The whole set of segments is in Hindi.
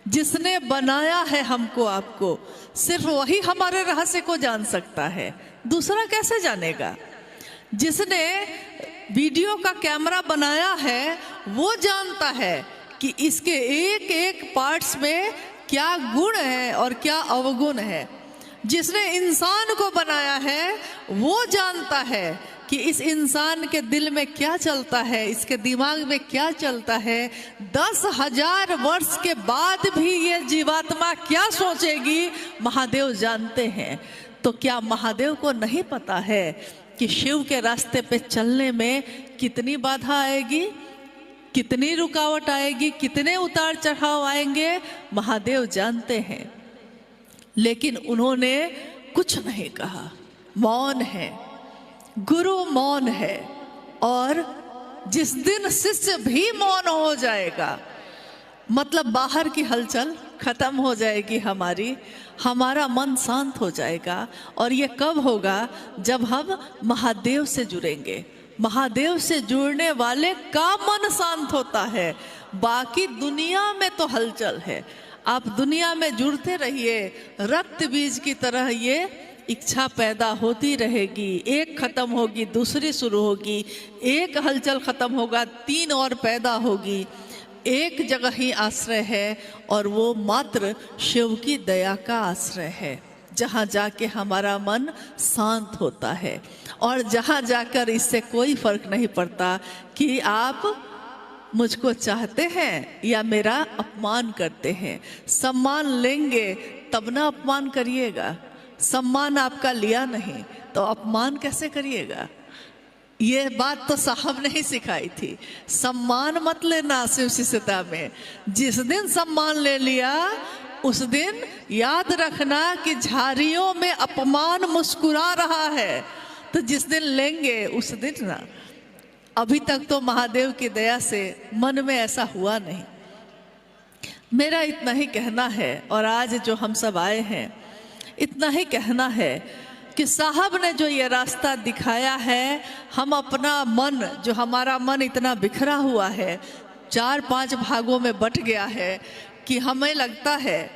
जिसने बनाया है हमको आपको, सिर्फ वही हमारे रहस्य को जान सकता है, दूसरा कैसे जानेगा। जिसने वीडियो का कैमरा बनाया है वो जानता है कि इसके एक एक पार्ट्स में क्या गुण है और क्या अवगुण है। जिसने इंसान को बनाया है वो जानता है कि इस इंसान के दिल में क्या चलता है, इसके दिमाग में क्या चलता है। 10,000 वर्ष के बाद भी ये जीवात्मा क्या सोचेगी महादेव जानते हैं। तो क्या महादेव को नहीं पता है कि शिव के रास्ते पे चलने में कितनी बाधा आएगी, कितनी रुकावट आएगी, कितने उतार चढ़ाव आएंगे, महादेव जानते हैं। लेकिन उन्होंने कुछ नहीं कहा, मौन है, गुरु मौन है। और जिस दिन शिष्य भी मौन हो जाएगा, मतलब बाहर की हलचल खत्म हो जाएगी, हमारा मन शांत हो जाएगा। और ये कब होगा? जब हम महादेव से जुड़ेंगे। महादेव से जुड़ने वाले का मन शांत होता है। बाकी दुनिया में तो हलचल है, आप दुनिया में जुड़ते रहिए, रक्त बीज की तरह ये इच्छा पैदा होती रहेगी। एक खत्म होगी दूसरी शुरू होगी, एक हलचल खत्म होगा 3 और पैदा होगी। एक जगह ही आश्रय है और वो मात्र शिव की दया का आश्रय है, जहाँ जाके हमारा मन शांत होता है। और जहाँ जाकर इससे कोई फर्क नहीं पड़ता कि आप मुझको चाहते हैं या मेरा अपमान करते हैं। सम्मान लेंगे तब ना अपमान करिएगा, सम्मान आपका लिया नहीं तो अपमान कैसे करिएगा। ये बात तो साहब ने ही सिखाई थी, सम्मान मत लेना शिव शिष्यता में। जिस दिन सम्मान ले लिया उस दिन याद रखना कि झाड़ियों में अपमान मुस्कुरा रहा है। तो जिस दिन लेंगे उस दिन ना, अभी तक तो महादेव की दया से मन में ऐसा हुआ नहीं। मेरा इतना ही कहना है, और आज जो हम सब आए हैं इतना ही कहना है कि साहब ने जो ये रास्ता दिखाया है, हम अपना मन, जो हमारा मन इतना बिखरा हुआ है, 4-5 भागों में बट गया है कि हमें लगता है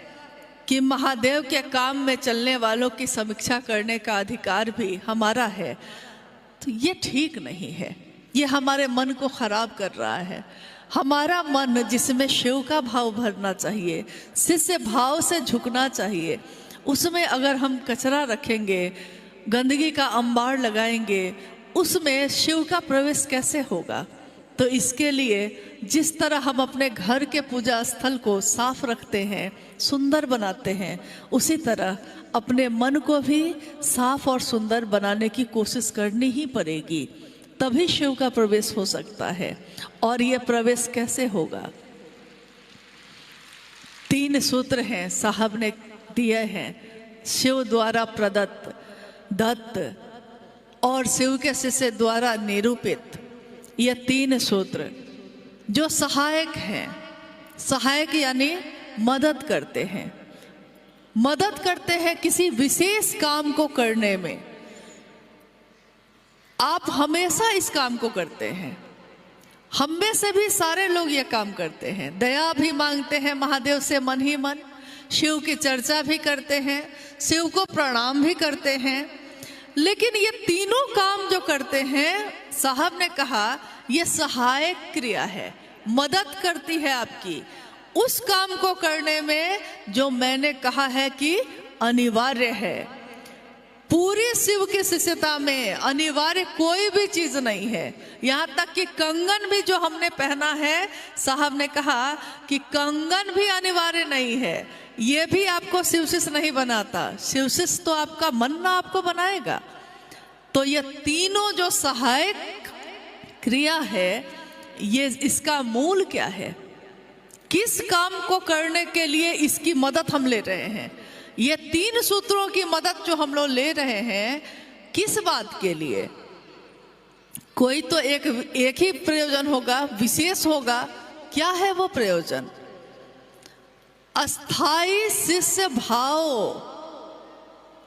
कि महादेव के काम में चलने वालों की समीक्षा करने का अधिकार भी हमारा है। तो ये ठीक नहीं है, ये हमारे मन को खराब कर रहा है। हमारा मन जिसमें शिव का भाव भरना चाहिए, शिष्य भाव से झुकना चाहिए, उसमें अगर हम कचरा रखेंगे, गंदगी का अंबार लगाएंगे, उसमें शिव का प्रवेश कैसे होगा। तो इसके लिए जिस तरह हम अपने घर के पूजा स्थल को साफ रखते हैं, सुंदर बनाते हैं, उसी तरह अपने मन को भी साफ और सुंदर बनाने की कोशिश करनी ही पड़ेगी, तभी शिव का प्रवेश हो सकता है। और ये प्रवेश कैसे होगा? 3 सूत्र हैं साहब ने दिए हैं, शिव द्वारा प्रदत्त, दत्त और शिव के शिष्य द्वारा निरूपित। ये 3 सूत्र जो सहायक हैं, सहायक यानी मदद करते हैं, मदद करते हैं किसी विशेष काम को करने में। आप हमेशा इस काम को करते हैं, हम में से भी सारे लोग ये काम करते हैं। दया भी मांगते हैं महादेव से मन ही मन, शिव की चर्चा भी करते हैं, शिव को प्रणाम भी करते हैं। लेकिन ये तीनों काम जो करते हैं, साहब ने कहा ये सहायक क्रिया है, मदद करती है आपकी उस काम को करने में जो मैंने कहा है कि अनिवार्य है। पूरी शिव की शिष्यता में अनिवार्य कोई भी चीज नहीं है। यहाँ तक कि कंगन भी जो हमने पहना है, साहब ने कहा कि कंगन भी अनिवार्य नहीं है, ये भी आपको शिव शिष्य नहीं बनाता, शिव शिष्य तो आपका मन ना आपको बनाएगा। तो ये तीनों जो सहायक क्रिया है, ये इसका मूल क्या है, किस काम को करने के लिए इसकी मदद हम ले रहे हैं। ये 3 सूत्रों की मदद जो हम लोग ले रहे हैं, किस बात के लिए? कोई तो एक ही प्रयोजन होगा, विशेष होगा। क्या है वो प्रयोजन? अस्थाई शिष्य भाव।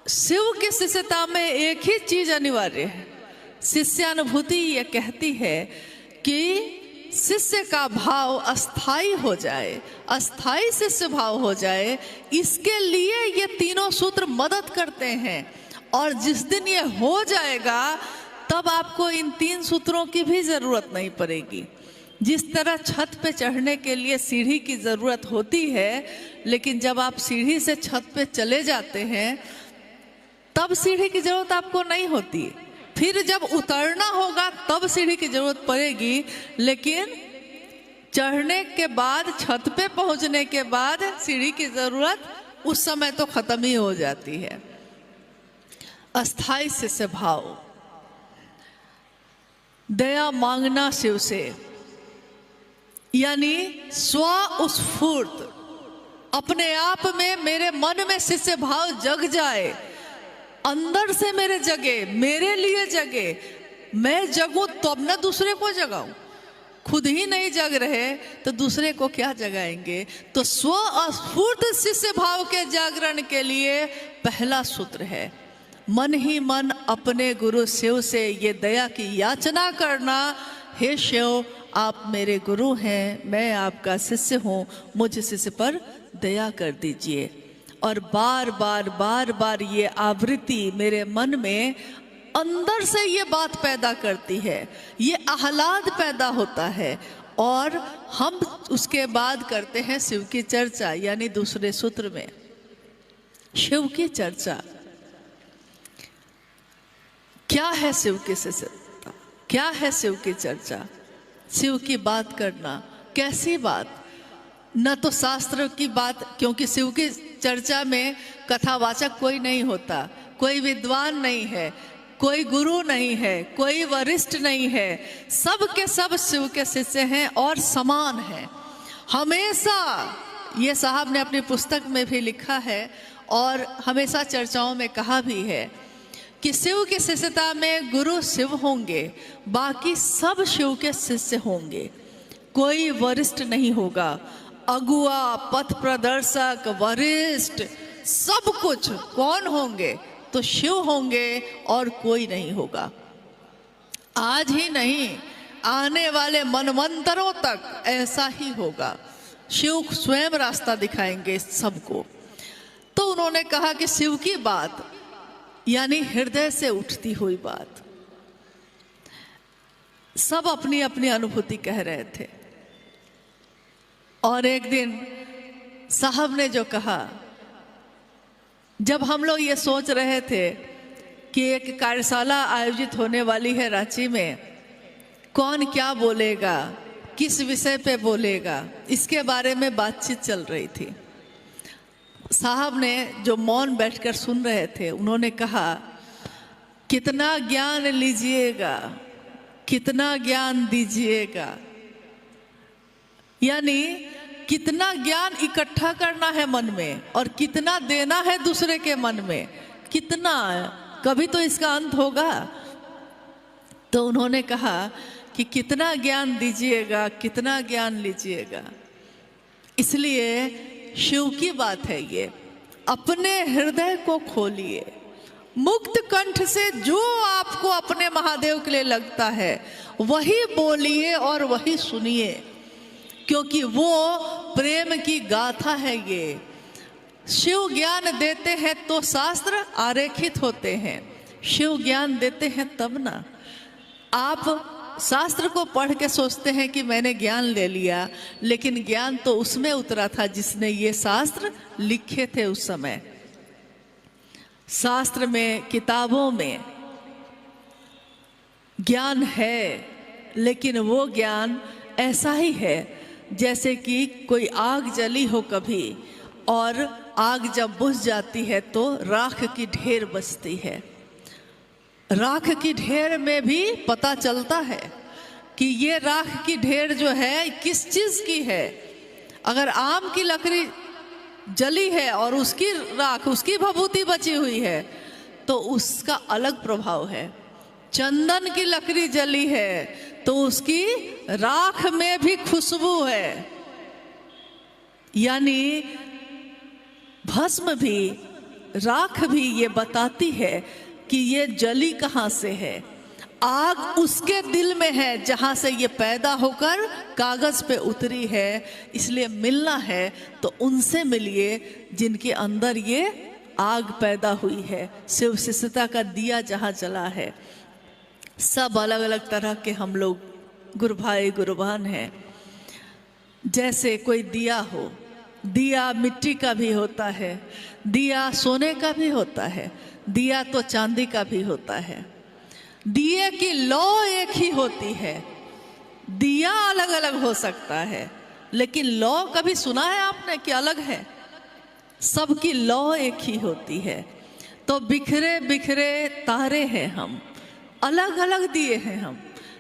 शिव की शिष्यता में एक ही चीज अनिवार्य है। शिष्यानुभूति ये कहती है कि शिष्य का भाव अस्थाई हो जाए, अस्थाई शिष्य भाव हो जाए, इसके लिए ये तीनों सूत्र मदद करते हैं। और जिस दिन ये हो जाएगा तब आपको इन 3 सूत्रों की भी जरूरत नहीं पड़ेगी। जिस तरह छत पे चढ़ने के लिए सीढ़ी की जरूरत होती है, लेकिन जब आप सीढ़ी से छत पे चले जाते हैं तब सीढ़ी की जरूरत आपको नहीं होती। फिर जब उतरना होगा तब सीढ़ी की जरूरत पड़ेगी, लेकिन चढ़ने के बाद, छत पे पहुंचने के बाद सीढ़ी की जरूरत उस समय तो खत्म ही हो जाती है। अस्थाई शिष्य भाव, दया मांगना शिव से, यानी स्वस्फूर्त, अपने आप में मेरे मन में शिष्य भाव जग जाए, अंदर से मेरे जगे, मेरे लिए जगे, मैं जगूं तब न दूसरे को जगाऊं। खुद ही नहीं जग रहे तो दूसरे को क्या जगाएंगे। तो स्वस्फूर्त शिष्य भाव के जागरण के लिए पहला सूत्र है, मन ही मन अपने गुरु शिव से ये दया की याचना करना, हे शिव आप मेरे गुरु हैं, मैं आपका शिष्य हूँ, मुझ शिष्य पर दया कर दीजिए। और बार बार ये आवृत्ति मेरे मन में अंदर से ये बात पैदा करती है, ये आह्लाद पैदा होता है। और हम उसके बाद करते हैं शिव की चर्चा, यानी दूसरे सूत्र में शिव की चर्चा। क्या है शिव की शिष्यता, क्या है शिव की चर्चा, शिव की बात करना। कैसी बात? न तो शास्त्र की बात, क्योंकि शिव की चर्चा में कथावाचक कोई नहीं होता, कोई विद्वान नहीं है, कोई गुरु नहीं है, कोई वरिष्ठ नहीं है, सब के सब शिव के शिष्य हैं और समान हैं। हमेशा, ये साहब ने अपनी पुस्तक में भी लिखा है और हमेशा चर्चाओं में कहा भी है कि शिव की शिष्यता में गुरु शिव होंगे, बाकी सब शिव के शिष्य होंगे, कोई वरिष्ठ नहीं होगा। अगुआ, पथ प्रदर्शक, वरिष्ठ, सब कुछ कौन होंगे? तो शिव होंगे और कोई नहीं होगा। आज ही नहीं, आने वाले मनवंतरों तक ऐसा ही होगा। शिव स्वयं रास्ता दिखाएंगे सबको। तो उन्होंने कहा कि शिव की बात यानी हृदय से उठती हुई बात। सब अपनी अपनी अनुभूति कह रहे थे और एक दिन साहब ने जो कहा, जब हम लोग ये सोच रहे थे कि एक कार्यशाला आयोजित होने वाली है रांची में, कौन क्या बोलेगा, किस विषय पे बोलेगा, इसके बारे में बातचीत चल रही थी। साहब ने जो मौन बैठकर सुन रहे थे, उन्होंने कहा, कितना ज्ञान लीजिएगा, कितना ज्ञान दीजिएगा, यानी कितना ज्ञान इकट्ठा करना है मन में और कितना देना है दूसरे के मन में, कितना, कभी तो इसका अंत होगा। तो उन्होंने कहा कि कितना ज्ञान दीजिएगा, कितना ज्ञान लीजिएगा। इसलिए शिव की बात है ये, अपने हृदय को खोलिए, मुक्त कंठ से जो आपको अपने महादेव के लिए लगता है वही बोलिए और वही सुनिए, क्योंकि वो प्रेम की गाथा है। ये शिव ज्ञान देते हैं तो शास्त्र आरेखित होते हैं, शिव ज्ञान देते हैं तब ना। आप शास्त्र को पढ़ के सोचते हैं कि मैंने ज्ञान ले लिया, लेकिन ज्ञान तो उसमें उतरा था जिसने ये शास्त्र लिखे थे उस समय। शास्त्र में, किताबों में ज्ञान है, लेकिन वो ज्ञान ऐसा ही है जैसे कि कोई आग जली हो कभी, और आग जब बुझ जाती है तो राख की ढेर बचती है। राख की ढेर में भी पता चलता है कि ये राख की ढेर जो है किस चीज की है। अगर आम की लकड़ी जली है और उसकी राख, उसकी भभूति बची हुई है तो उसका अलग प्रभाव है। चंदन की लकड़ी जली है तो उसकी राख में भी खुशबू है, यानी भस्म भी, राख भी ये बताती है कि ये जली कहाँ से है। आग उसके दिल में है जहां से ये पैदा होकर कागज पे उतरी है। इसलिए मिलना है तो उनसे मिलिए जिनके अंदर ये आग पैदा हुई है। शिव शिष्यता का दिया जहां जला है। सब अलग अलग तरह के हम लोग गुरु भाई गुरु बहन हैं। जैसे कोई दिया हो, दिया मिट्टी का भी होता है, दिया सोने का भी होता है, दिया तो चांदी का भी होता है। दिए की लौ एक ही होती है। दिया अलग अलग हो सकता है लेकिन लौ कभी सुना है आपने कि अलग है? सबकी लौ एक ही होती है। तो बिखरे बिखरे तारे हैं हम, अलग अलग दिए हैं हम,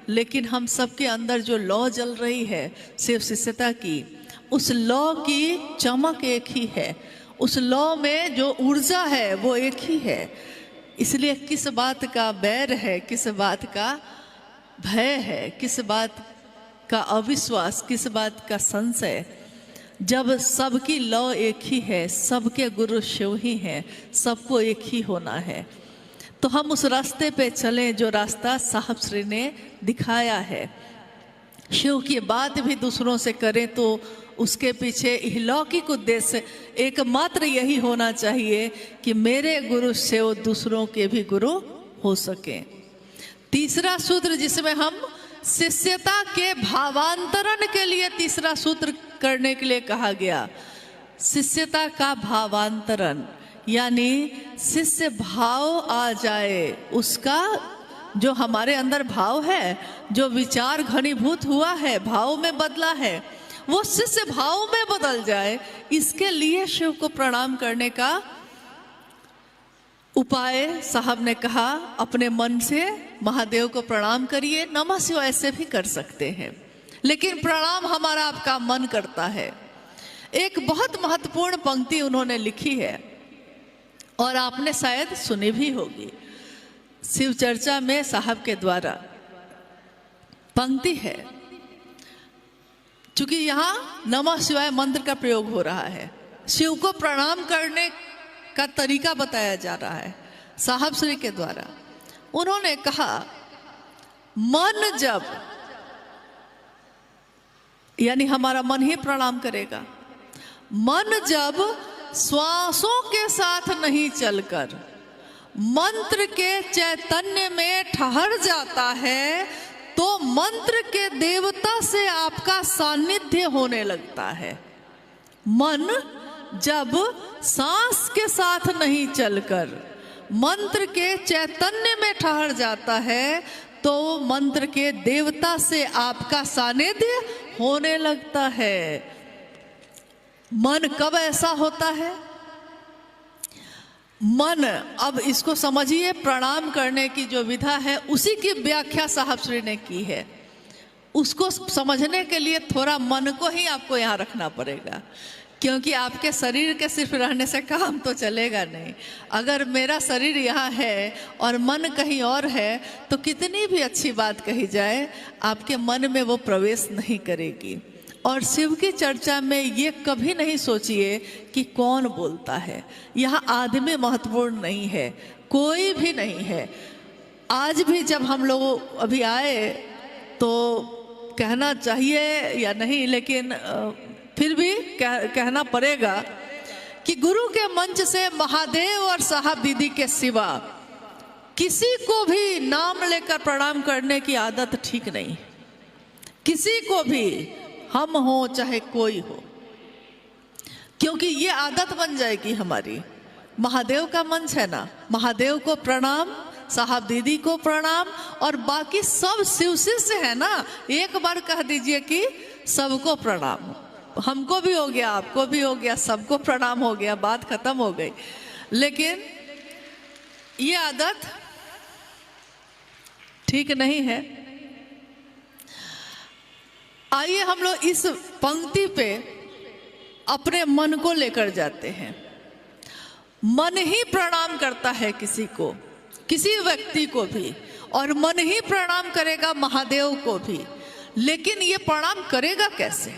लेकिन हम सबके अंदर जो लौ जल रही है शिव शिष्यता की, उस लौ की चमक एक ही है। उस लौ में जो ऊर्जा है वो एक ही है। इसलिए किस बात का बैर है, किस बात का भय है, किस बात का अविश्वास, किस बात का संशय, जब सबकी लौ एक ही है, सबके गुरु शिव ही हैं, सबको एक ही होना है। तो हम उस रास्ते पे चलें जो रास्ता साहब श्री ने दिखाया है। शिव की बात भी दूसरों से करें तो उसके पीछे अलौकिक उद्देश्य एकमात्र यही होना चाहिए कि मेरे गुरु शिव दूसरों के भी गुरु हो सके। तीसरा सूत्र जिसमें हम शिष्यता के भावांतरण के लिए तीसरा सूत्र करने के लिए कहा गया, शिष्यता का भावांतरण, यानी शिष्य भाव आ जाए, उसका जो हमारे अंदर भाव है, जो विचार घनीभूत हुआ है, भाव में बदला है, वो शिष्य भाव में बदल जाए। इसके लिए शिव को प्रणाम करने का उपाय साहब ने कहा, अपने मन से महादेव को प्रणाम करिए। नमः शिवाय ऐसे भी कर सकते हैं, लेकिन प्रणाम हमारा आपका मन करता है। एक बहुत महत्वपूर्ण पंक्ति उन्होंने लिखी है और आपने शायद सुनी भी होगी। शिव चर्चा में साहब के द्वारा पंक्ति है, चूंकि यहाँ नमः शिवाय मंत्र का प्रयोग हो रहा है, शिव को प्रणाम करने का तरीका बताया जा रहा है साहब श्री के द्वारा। उन्होंने कहा, मन जब, यानी हमारा मन ही प्रणाम करेगा, मन जब श्वासों के साथ नहीं चलकर मंत्र के चैतन्य में ठहर जाता है तो मंत्र के देवता से आपका सानिध्य होने लगता है। मन जब सांस के साथ नहीं चलकर मंत्र के चैतन्य में ठहर जाता है तो मंत्र के देवता से आपका सानिध्य होने लगता है। मन कब ऐसा होता है? मन, अब इसको समझिए, प्रणाम करने की जो विधा है उसी की व्याख्या साहब श्री ने की है। उसको समझने के लिए थोड़ा मन को ही आपको यहाँ रखना पड़ेगा, क्योंकि आपके शरीर के सिर्फ रहने से काम तो चलेगा नहीं। अगर मेरा शरीर यहाँ है और मन कहीं और है तो कितनी भी अच्छी बात कही जाए आपके मन में वो प्रवेश नहीं करेगी। और शिव की चर्चा में ये कभी नहीं सोचिए कि कौन बोलता है। यहाँ आदमी महत्वपूर्ण नहीं है, कोई भी नहीं है। आज भी जब हम लोग अभी आए तो कहना चाहिए या नहीं, लेकिन फिर भी कहना पड़ेगा कि गुरु के मंच से महादेव और साहब दीदी के सिवा किसी को भी नाम लेकर प्रणाम करने की आदत ठीक नहीं। किसी को भी, हम हो चाहे कोई हो, क्योंकि ये आदत बन जाएगी हमारी। महादेव का मंच है ना, महादेव को प्रणाम, साहब दीदी को प्रणाम, और बाकी सब शिव शिष्य है ना, एक बार कह दीजिए कि सबको प्रणाम। हमको भी हो गया, आपको भी हो गया, सबको प्रणाम हो गया, बात खत्म हो गई। लेकिन ये आदत ठीक नहीं है। आइए हम लोग इस पंक्ति पे अपने मन को लेकर जाते हैं। मन ही प्रणाम करता है किसी को, किसी व्यक्ति को भी, और मन ही प्रणाम करेगा महादेव को भी। लेकिन ये प्रणाम करेगा कैसे?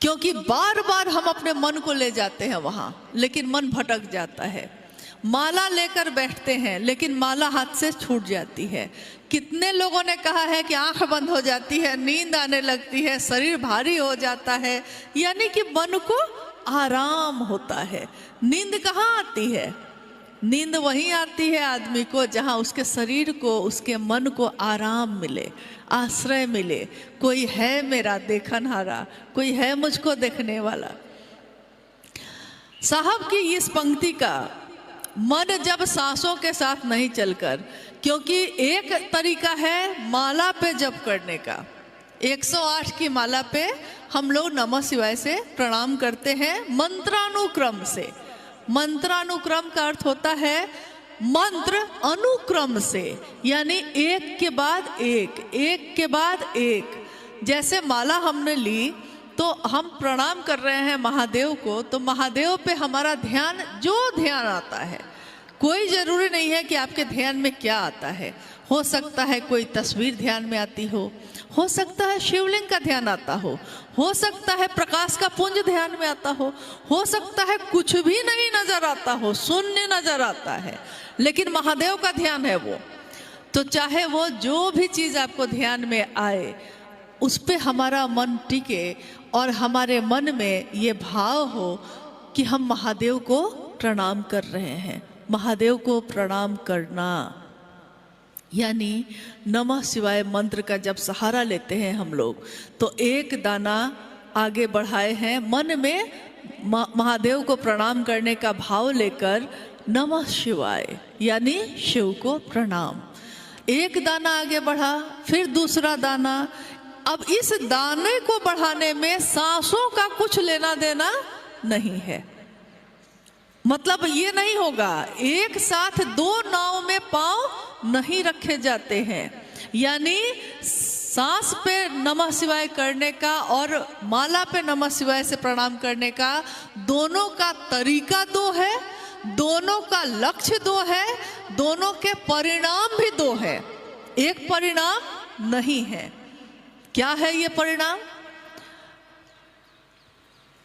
क्योंकि बार बार हम अपने मन को ले जाते हैं वहां, लेकिन मन भटक जाता है। माला लेकर बैठते हैं लेकिन माला हाथ से छूट जाती है। कितने लोगों ने कहा है कि आंख बंद हो जाती है, नींद आने लगती है, शरीर भारी हो जाता है, यानी कि मन को आराम होता है। नींद कहाँ आती है? नींद वहीं आती है आदमी को जहाँ उसके शरीर को, उसके मन को आराम मिले, आश्रय मिले। कोई है मेरा देखनहारा, कोई है मुझको देखने वाला। साहब की इस पंक्ति का मन जब सांसों के साथ नहीं चलकर, क्योंकि एक तरीका है माला पे जप करने का। 108 की माला पे हम लोग नमः शिवाय से प्रणाम करते हैं मंत्रानुक्रम से। मंत्रानुक्रम का अर्थ होता है मंत्र अनुक्रम से, यानी एक के बाद एक, एक के बाद एक। जैसे माला हमने ली तो हम प्रणाम कर रहे हैं महादेव को, तो महादेव पे हमारा ध्यान, जो ध्यान आता है, कोई जरूरी नहीं है कि आपके ध्यान में क्या आता है। हो सकता है कोई तस्वीर ध्यान में आती हो सकता है शिवलिंग का ध्यान आता हो सकता है प्रकाश का पुंज ध्यान में आता हो सकता है कुछ भी नहीं नजर आता हो, शून्य नजर आता है, लेकिन महादेव का ध्यान है वो। तो चाहे वो जो भी चीज आपको ध्यान में आए, उस पे हमारा मन टिके और हमारे मन में ये भाव हो कि हम महादेव को प्रणाम कर रहे हैं। महादेव को प्रणाम करना यानी नमः शिवाय मंत्र का जब सहारा लेते हैं हम लोग, तो एक दाना आगे बढ़ाए हैं मन में, महादेव को प्रणाम करने का भाव लेकर नमः शिवाय यानी शिव को प्रणाम। एक दाना आगे बढ़ा, फिर दूसरा दाना। अब इस दाने को बढ़ाने में सांसों का कुछ लेना देना नहीं है। मतलब ये नहीं होगा, एक साथ दो नाव में पांव नहीं रखे जाते हैं। यानी सांस पे नमः शिवाय करने का और माला पे नमः शिवाय से प्रणाम करने का, दोनों का तरीका दो है, दोनों का लक्ष्य दो है, दोनों के परिणाम भी दो है, एक परिणाम नहीं है। क्या है ये परिणाम?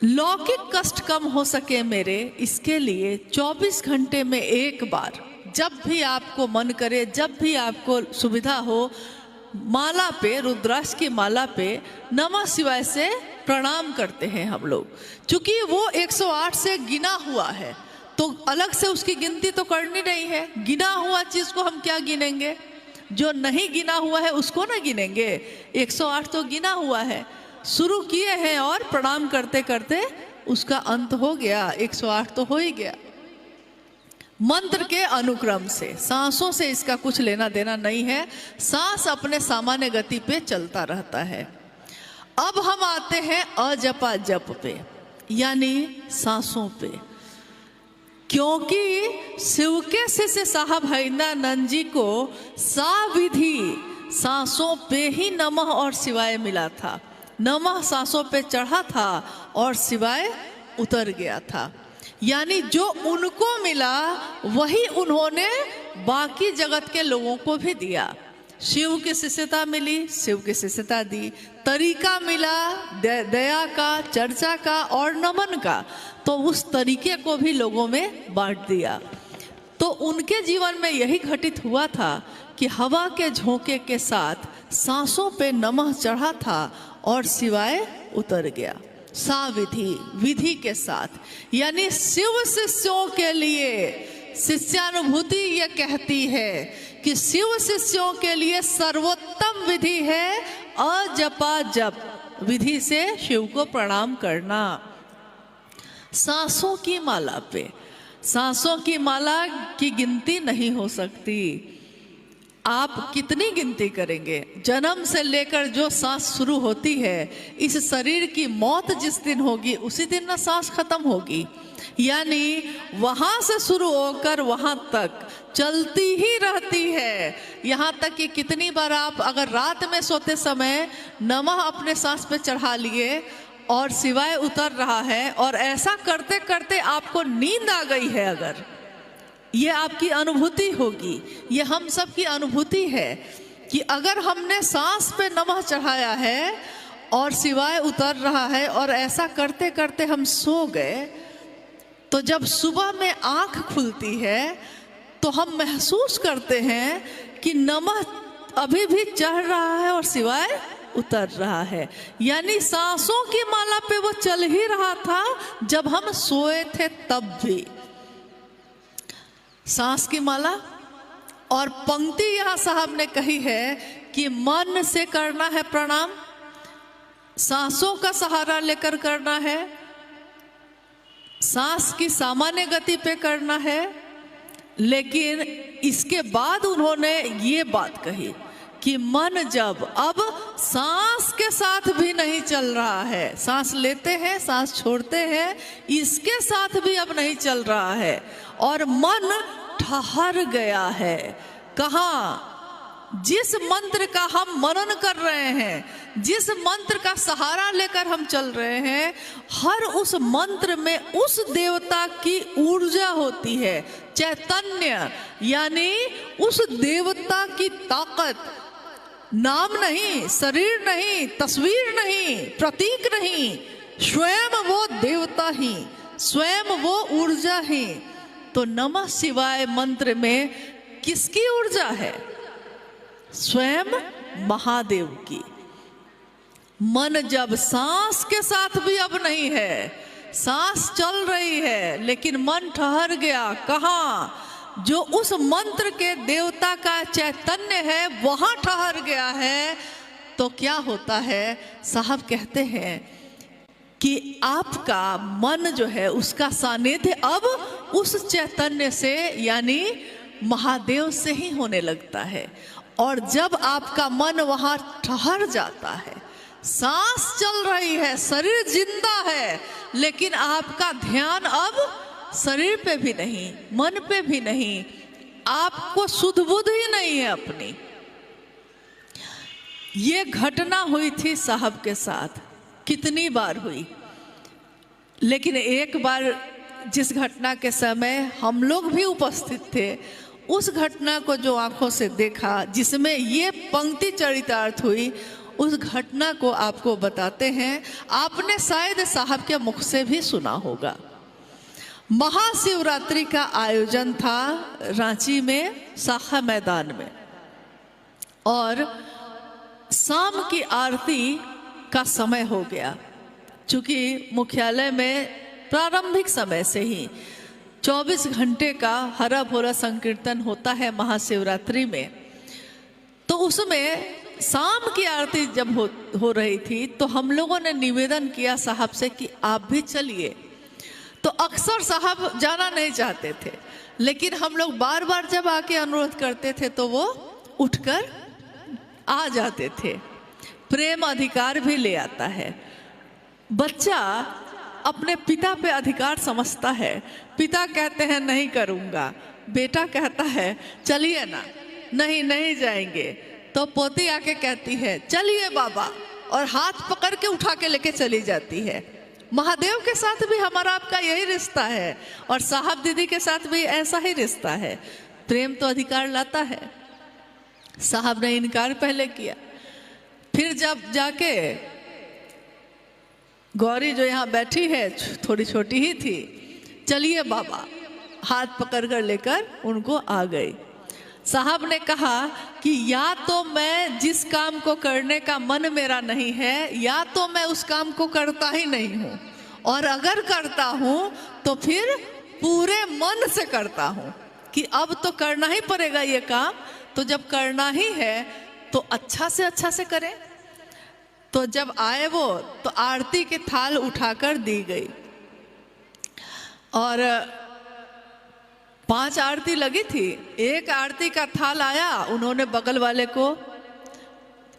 लौकिक कष्ट कम हो सके मेरे, इसके लिए 24 घंटे में एक बार, जब भी आपको मन करे, जब भी आपको सुविधा हो, माला पे, रुद्राक्ष की माला पे नमः शिवाय से प्रणाम करते हैं हम लोग। क्योंकि वो 108 से गिना हुआ है, तो अलग से उसकी गिनती तो करनी नहीं है। गिना हुआ चीज को हम क्या गिनेंगे? जो नहीं गिना हुआ है उसको ना गिनेंगे। 108 तो गिना हुआ है, शुरू किए हैं और प्रणाम करते करते उसका अंत हो गया, 108 तो हो ही गया। मंत्र के अनुक्रम से, सांसों से इसका कुछ लेना देना नहीं है। सांस अपने सामान्य गति पे चलता रहता है। अब हम आते हैं अजपा जप पे, यानी सांसों पे। क्योंकि शिव के शिष्य साहब हरिंद्रानंद जी को साविधि सांसों पे ही नमः और शिवाय मिला था। नमः सांसों पे चढ़ा था और शिवाय उतर गया था। यानी जो उनको मिला वही उन्होंने बाकी जगत के लोगों को भी दिया। शिव की शिष्यता मिली, शिव की शिष्यता दी। तरीका मिला दया का, चर्चा का और नमन का, तो उस तरीके को भी लोगों में बांट दिया। तो उनके जीवन में यही घटित हुआ था कि हवा के झोंके के साथ सांसों पे नमः चढ़ा था और शिवाय उतर गया। साविधि, विधि के साथ। यानी शिव शिष्यों के लिए शिष्यानुभूति ये कहती है कि शिव शिष्यों के लिए सर्वोत्तम विधि है अजपा जप, विधि से शिव को प्रणाम करना। सांसों की माला पे, सांसों की माला की गिनती नहीं हो सकती। आप कितनी गिनती करेंगे? जन्म से लेकर जो सांस शुरू होती है, इस शरीर की मौत जिस दिन होगी उसी दिन ना सांस खत्म होगी। यानी वहां से शुरू होकर वहां तक चलती ही रहती है। यहाँ तक कि कितनी बार आप अगर रात में सोते समय नमः अपने सांस पे चढ़ा लिए और शिवाय उतर रहा है, और ऐसा करते करते आपको नींद आ गई है, अगर ये आपकी अनुभूति होगी, ये हम सब की अनुभूति है कि अगर हमने सांस पे नमः चढ़ाया है और शिवाय उतर रहा है और ऐसा करते करते हम सो गए, तो जब सुबह में आंख खुलती है तो हम महसूस करते हैं कि नमः अभी भी चढ़ रहा है और सिवाय उतर रहा है। यानी सांसों की माला पे वो चल ही रहा था जब हम सोए थे तब भी। सांस की माला। और पंक्ति यहां साहब ने कही है कि मन से करना है प्रणाम, सांसों का सहारा लेकर करना है, सांस की सामान्य गति पे करना है। लेकिन इसके बाद उन्होंने ये बात कही कि मन जब अब सांस के साथ भी नहीं चल रहा है, सांस लेते हैं सांस छोड़ते हैं, इसके साथ भी अब नहीं चल रहा है और मन ठहर गया है। कहाँ? जिस मंत्र का हम मनन कर रहे हैं, जिस मंत्र का सहारा लेकर हम चल रहे हैं, हर उस मंत्र में उस देवता की ऊर्जा होती है, चैतन्य, यानी उस देवता की ताकत। नाम नहीं, शरीर नहीं, तस्वीर नहीं, प्रतीक नहीं, स्वयं वो देवता ही, स्वयं वो ऊर्जा ही। तो नमः शिवाय मंत्र में किसकी ऊर्जा है? स्वयं महादेव की। मन जब सांस के साथ भी अब नहीं है, सांस चल रही है लेकिन मन ठहर गया। कहाँ? जो उस मंत्र के देवता का चैतन्य है वहां ठहर गया है। तो क्या होता है? साहब कहते हैं कि आपका मन जो है उसका सानिध्य अब उस चैतन्य से यानी महादेव से ही होने लगता है। और जब आपका मन वहां ठहर जाता है, सांस चल रही है, शरीर जिंदा है, लेकिन आपका ध्यान अब शरीर पे भी नहीं, मन पे भी नहीं, आपको सुध बुध ही नहीं है अपनी। ये घटना हुई थी साहब के साथ, कितनी बार हुई, लेकिन एक बार जिस घटना के समय हम लोग भी उपस्थित थे, उस घटना को जो आंखों से देखा, जिसमें ये पंक्ति चरितार्थ हुई, उस घटना को आपको बताते हैं। आपने शायद साहब के मुख से भी सुना होगा। महाशिवरात्रि का आयोजन था रांची में शाखा मैदान में, और शाम की आरती का समय हो गया। चूंकि मुख्यालय में प्रारंभिक समय से ही 24 घंटे का हरा भोरा संकीर्तन होता है महाशिवरात्रि में, तो उसमें शाम की आरती जब हो रही थी तो हम लोगों ने निवेदन किया साहब से कि आप भी चलिए। तो अक्सर साहब जाना नहीं चाहते थे, लेकिन हम लोग बार बार जब आके अनुरोध करते थे तो वो उठकर आ जाते थे। प्रेम अधिकार भी ले आता है। बच्चा अपने पिता पे अधिकार समझता है। पिता कहते हैं नहीं करूँगा, बेटा कहता है चलिए ना, नहीं नहीं जाएंगे, तो पोती आके कहती है चलिए बाबा, और हाथ पकड़ के उठा के लेके चली जाती है। महादेव के साथ भी हमारा आपका यही रिश्ता है, और साहब दीदी के साथ भी ऐसा ही रिश्ता है। प्रेम तो अधिकार लाता है। साहब ने इनकार पहले किया, फिर जब जाके गौरी जो यहाँ बैठी है थोड़ी छोटी ही थी, चलिए बाबा, हाथ पकड़ कर लेकर उनको आ गई। साहब ने कहा कि या तो मैं जिस काम को करने का मन मेरा नहीं है, या तो मैं उस काम को करता ही नहीं हूँ, और अगर करता हूँ तो फिर पूरे मन से करता हूँ कि अब तो करना ही पड़ेगा ये काम। तो जब करना ही है तो अच्छा से करें। तो जब आए वो, तो आरती के थाल उठाकर दी गई, और 5 आरती लगी थी। एक आरती का थाल आया, उन्होंने बगल वाले को,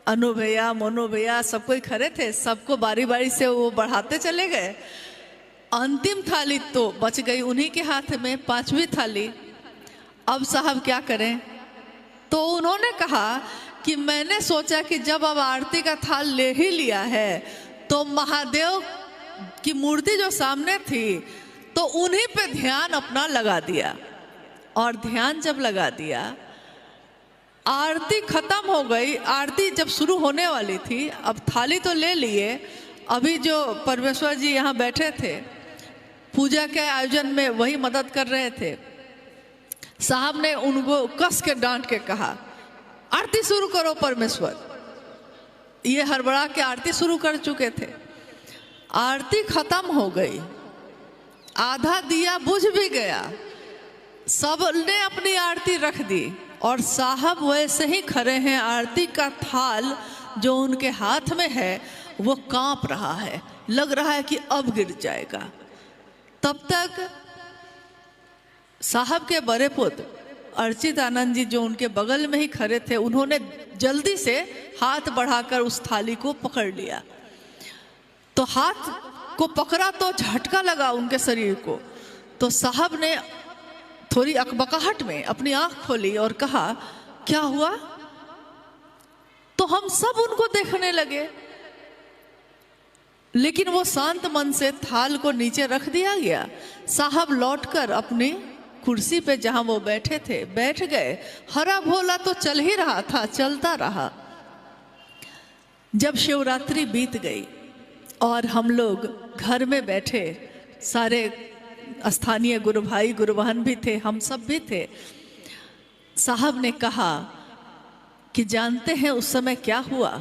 अनु भैया, मोनू भैया, सब कोई खड़े थे, सबको बारी बारी से वो बढ़ाते चले गए। अंतिम थाली तो बच गई उन्हीं के हाथ में, 5वीं थाली। अब साहब क्या करें? तो उन्होंने कहा कि मैंने सोचा कि जब अब आरती का थाल ले ही लिया है तो महादेव की मूर्ति जो सामने थी तो उन्हीं पे ध्यान अपना लगा दिया। और ध्यान जब लगा दिया, आरती खत्म हो गई। आरती जब शुरू होने वाली थी, अब थाली तो ले लिए, अभी जो परमेश्वर जी यहाँ बैठे थे, पूजा के आयोजन में वही मदद कर रहे थे। साहब ने उनको कस के डांट के कहा, आरती शुरू करो परमेश्वर। ये हड़बड़ा के आरती शुरू कर चुके थे। आरती खत्म हो गई, आधा दिया बुझ भी गया, सब ने अपनी आरती रख दी और साहब वैसे ही खड़े हैं। आरती का थाल जो उनके हाथ में है वो कांप रहा है, लग रहा है कि अब गिर जाएगा। तब तक साहब के बड़े पुत्र अर्चित आनंद जी जो उनके बगल में ही खड़े थे, उन्होंने जल्दी से हाथ बढ़ाकर उस थाली को पकड़ लिया। तो हाथ को पकड़ा तो झटका लगा उनके शरीर को। तो साहब ने थोड़ी अकबकाहट में अपनी आंख खोली और कहा, क्या हुआ? तो हम सब उनको देखने लगे, लेकिन वो शांत मन से थाल को नीचे रख दिया गया। साहब लौटकर अपनी कुर्सी पे जहां वो बैठे थे बैठ गए। हरा भोला तो चल ही रहा था, चलता रहा। जब शिवरात्रि बीत गई और हम लोग घर में बैठे, सारे स्थानीय गुरु भाई गुरु बहन भी थे, हम सब भी थे। साहब ने कहा कि जानते हैं उस समय क्या हुआ?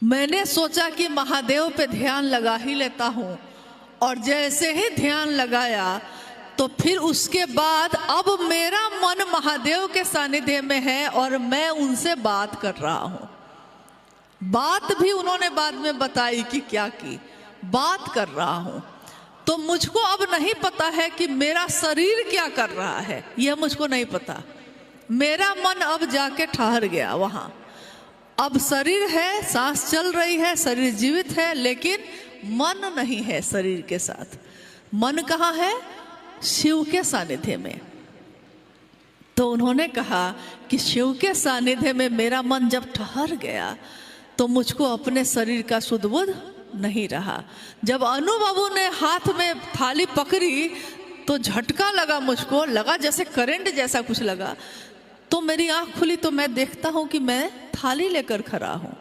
मैंने सोचा कि महादेव पे ध्यान लगा ही लेता हूं, और जैसे ही ध्यान लगाया तो फिर उसके बाद अब मेरा मन महादेव के सानिध्य में है और मैं उनसे बात कर रहा हूं। बात भी उन्होंने बाद में बताई कि क्या की, बात कर रहा हूं। तो मुझको अब नहीं पता है कि मेरा शरीर क्या कर रहा है, यह मुझको नहीं पता। मेरा मन अब जाके ठहर गया वहां। अब शरीर है, सांस चल रही है, शरीर जीवित है, लेकिन मन नहीं है शरीर के साथ। मन कहाँ है? शिव के सानिध्य में। तो उन्होंने कहा कि शिव के सानिध्य में मेरा मन जब ठहर गया तो मुझको अपने शरीर का सुध-बुध नहीं रहा। जब अनु बाबू ने हाथ में थाली पकड़ी तो झटका लगा, मुझको लगा जैसे करंट जैसा कुछ लगा। तो मेरी आंख खुली तो मैं देखता हूं कि मैं थाली लेकर खड़ा हूं।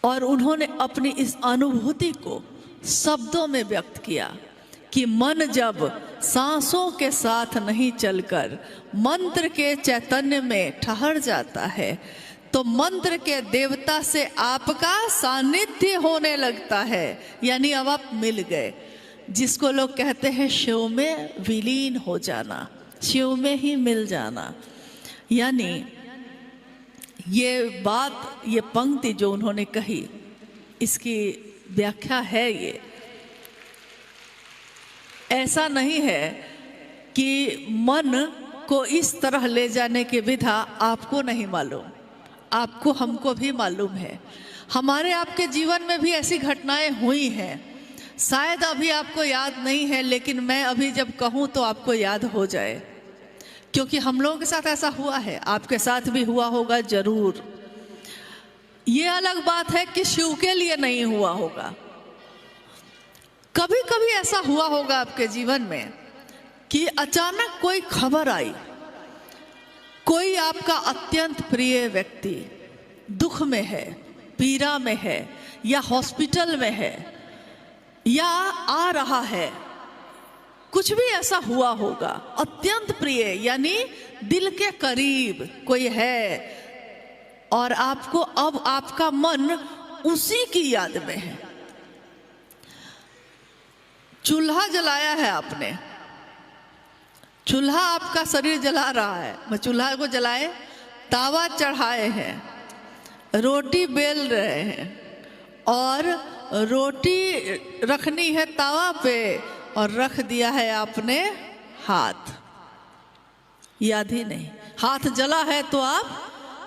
और उन्होंने अपनी इस अनुभूति को शब्दों में व्यक्त किया कि मन जब सांसों के साथ नहीं चलकर मंत्र के चैतन्य में ठहर जाता है तो मंत्र के देवता से आपका सानिध्य होने लगता है। यानी अब आप मिल गए, जिसको लोग कहते हैं शिव में विलीन हो जाना, शिव में ही मिल जाना। यानी ये बात, ये पंक्ति जो उन्होंने कही, इसकी व्याख्या है ये। ऐसा नहीं है कि मन को इस तरह ले जाने की विधा आपको नहीं मालूम, आपको हमको भी मालूम है। हमारे आपके जीवन में भी ऐसी घटनाएं हुई हैं, शायद अभी आपको याद नहीं है, लेकिन मैं अभी जब कहूँ तो आपको याद हो जाए, क्योंकि हम लोगों के साथ ऐसा हुआ है, आपके साथ भी हुआ होगा जरूर। ये अलग बात है कि शिव के लिए नहीं हुआ होगा। कभी कभी ऐसा हुआ होगा आपके जीवन में कि अचानक कोई खबर आई, कोई आपका अत्यंत प्रिय व्यक्ति दुख में है, पीड़ा में है, या हॉस्पिटल में है, या आ रहा है, कुछ भी ऐसा हुआ होगा। अत्यंत प्रिय यानी दिल के करीब कोई है और आपको अब आपका मन उसी की याद में है। चूल्हा जलाया है आपने, चूल्हा आपका शरीर जला रहा है, वह चूल्हा को जलाए, तावा चढ़ाए हैं, रोटी बेल रहे हैं और रोटी रखनी है तावा पे और रख दिया है आपने हाथ, याद ही नहीं। हाथ जला है तो आप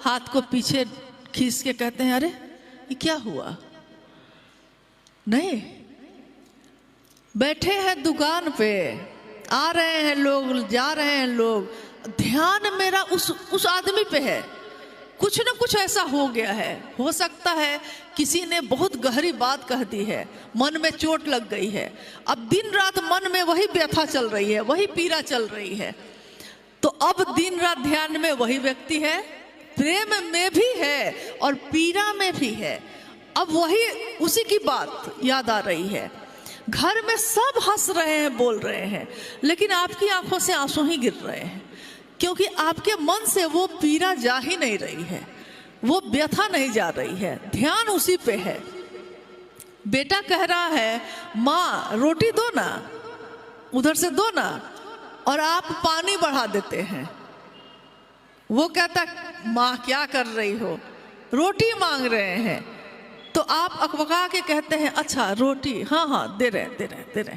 हाथ को पीछे खींच के कहते हैं अरे ये क्या हुआ? नहीं, बैठे हैं दुकान पे, आ रहे हैं लोग, जा रहे हैं लोग, ध्यान मेरा उस आदमी पे है। कुछ न कुछ ऐसा हो गया है, हो सकता है किसी ने बहुत गहरी बात कह दी है, मन में चोट लग गई है, अब दिन रात मन में वही व्यथा चल रही है, वही पीड़ा चल रही है, तो अब दिन रात ध्यान में वही व्यक्ति है, प्रेम में भी है और पीड़ा में भी है। अब वही उसी की बात याद आ रही है। घर में सब हंस रहे हैं, बोल रहे हैं, लेकिन आपकी आंखों से आंसू ही गिर रहे हैं, क्योंकि आपके मन से वो पीड़ा जा ही नहीं रही है, वो व्यथा नहीं जा रही है, ध्यान उसी पे है। बेटा कह रहा है माँ रोटी दो ना, उधर से दो ना, और आप पानी बढ़ा देते हैं। वो कहता माँ क्या कर रही हो, रोटी मांग रहे हैं, तो आप अकबका के कहते हैं अच्छा रोटी, हाँ हाँ दे रहे।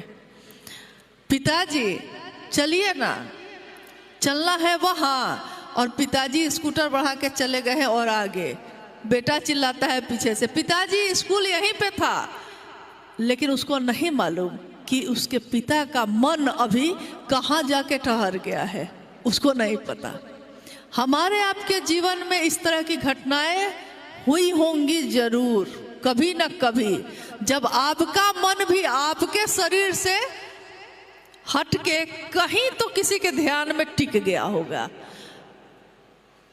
पिताजी चलिए ना, चलना है वहाँ, और पिताजी स्कूटर बढ़ा के चले गए हैं और आगे बेटा चिल्लाता है पीछे से, पिताजी स्कूल यहीं पे था। लेकिन उसको नहीं मालूम कि उसके पिता का मन अभी कहाँ जाके ठहर गया है, उसको नहीं पता। हमारे आपके जीवन में इस तरह की घटनाएं हुई होंगी जरूर, कभी न कभी, जब आपका मन भी आपके शरीर से हट के कहीं तो किसी के ध्यान में टिक गया होगा।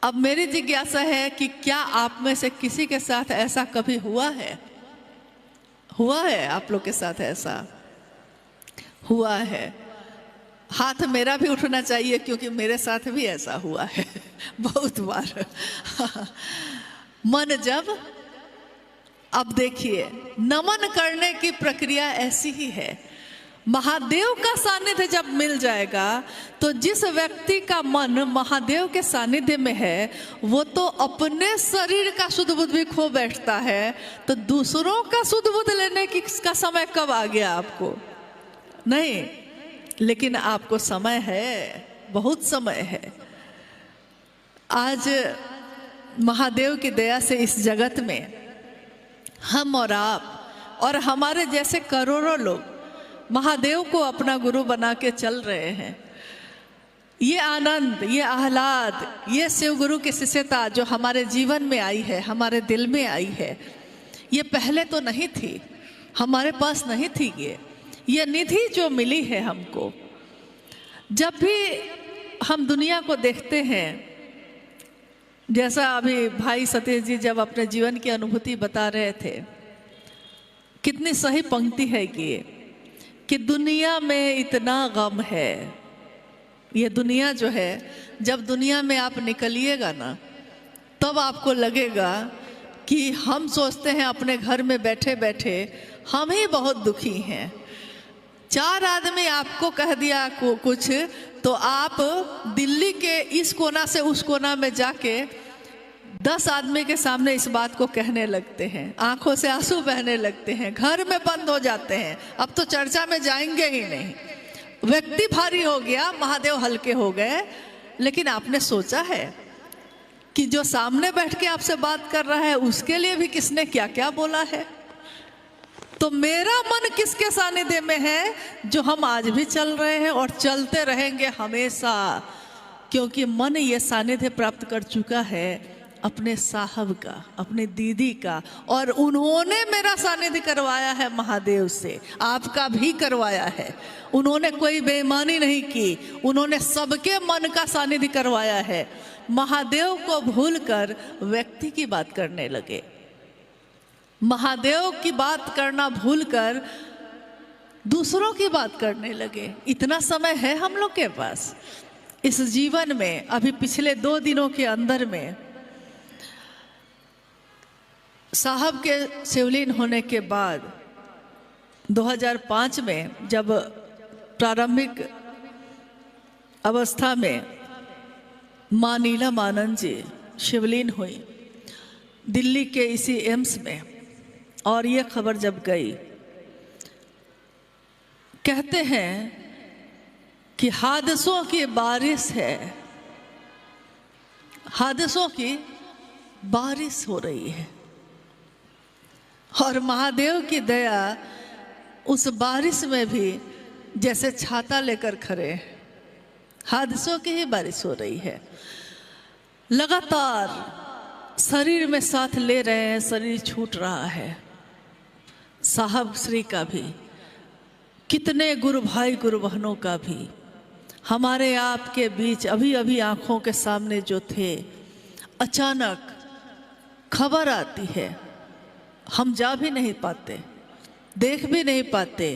अब मेरी जिज्ञासा है कि क्या आप में से किसी के साथ ऐसा कभी हुआ है? हुआ है आप लोग के साथ ऐसा? हुआ है? हाथ मेरा भी उठना चाहिए, क्योंकि मेरे साथ भी ऐसा हुआ है बहुत बार। मन जब, अब देखिए, नमन करने की प्रक्रिया ऐसी ही है। महादेव का सानिध्य जब मिल जाएगा तो जिस व्यक्ति का मन महादेव के सानिध्य में है वो तो अपने शरीर का शुद्ध बुद्ध भी खो बैठता है, तो दूसरों का शुद्ध बुद्ध लेने की का समय कब आ गया आपको? नहीं, लेकिन आपको समय है, बहुत समय है। आज महादेव की दया से इस जगत में हम और आप और हमारे जैसे करोड़ों लोग महादेव को अपना गुरु बना के चल रहे हैं। ये आनंद, ये आह्लाद, ये शिव गुरु की शिष्यता जो हमारे जीवन में आई है, हमारे दिल में आई है, ये पहले तो नहीं थी, हमारे पास नहीं थी। ये निधि जो मिली है हमको, जब भी हम दुनिया को देखते हैं, जैसा अभी भाई सतीश जी जब अपने जीवन की अनुभूति बता रहे थे, कितनी सही पंक्ति है कि दुनिया में इतना गम है। ये दुनिया जो है, जब दुनिया में आप निकलिएगा ना, तब आपको लगेगा कि हम सोचते हैं अपने घर में बैठे बैठे हम ही बहुत दुखी हैं। 4 आदमी आपको कह दिया कुछ, तो आप दिल्ली के इस कोना से उस कोना में जाके 10 आदमी के सामने इस बात को कहने लगते हैं, आंखों से आंसू बहने लगते हैं, घर में बंद हो जाते हैं, अब तो चर्चा में जाएंगे ही नहीं। व्यक्ति भारी हो गया, महादेव हल्के हो गए। लेकिन आपने सोचा है कि जो सामने बैठ के आपसे बात कर रहा है उसके लिए भी किसने क्या क्या बोला है? तो मेरा मन किसके सानिध्य में है जो हम आज भी चल रहे हैं और चलते रहेंगे हमेशा, क्योंकि मन ये सानिध्य प्राप्त कर चुका है अपने साहब का, अपने दीदी का, और उन्होंने मेरा सानिध्य करवाया है महादेव से, आपका भी करवाया है। उन्होंने कोई बेईमानी नहीं की, उन्होंने सबके मन का सानिध्य करवाया है। महादेव को भूलकर व्यक्ति की बात करने लगे, महादेव की बात करना भूलकर दूसरों की बात करने लगे। इतना समय है हम लोग के पास इस जीवन में। अभी पिछले 2 दिनों के अंदर में साहब के शिवलीन होने के बाद 2005 में जब प्रारंभिक अवस्था में माँ नीलम आनंद जी शिवलीन हुई दिल्ली के इसी एम्स में, और ये खबर जब गई, कहते हैं कि हादसों की बारिश है, हादसों की बारिश हो रही है, और महादेव की दया उस बारिश में भी जैसे छाता लेकर खड़े, हादसों की ही बारिश हो रही है। लगातार शरीर में साथ ले रहे हैं, शरीर छूट रहा है। साहब श्री का भी, कितने गुरु भाई गुरु बहनों का भी, हमारे आपके बीच अभी अभी आंखों के सामने जो थे, अचानक खबर आती है, हम जा भी नहीं पाते, देख भी नहीं पाते,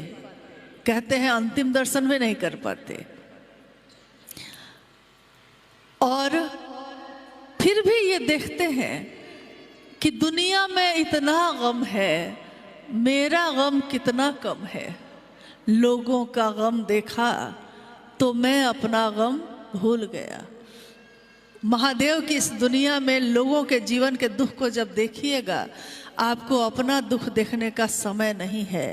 कहते हैं अंतिम दर्शन भी नहीं कर पाते। और फिर भी ये देखते हैं कि दुनिया में इतना गम है, मेरा गम कितना कम है। लोगों का गम देखा तो मैं अपना गम भूल गया। महादेव की इस दुनिया में लोगों के जीवन के दुख को जब देखिएगा, आपको अपना दुख देखने का समय नहीं है,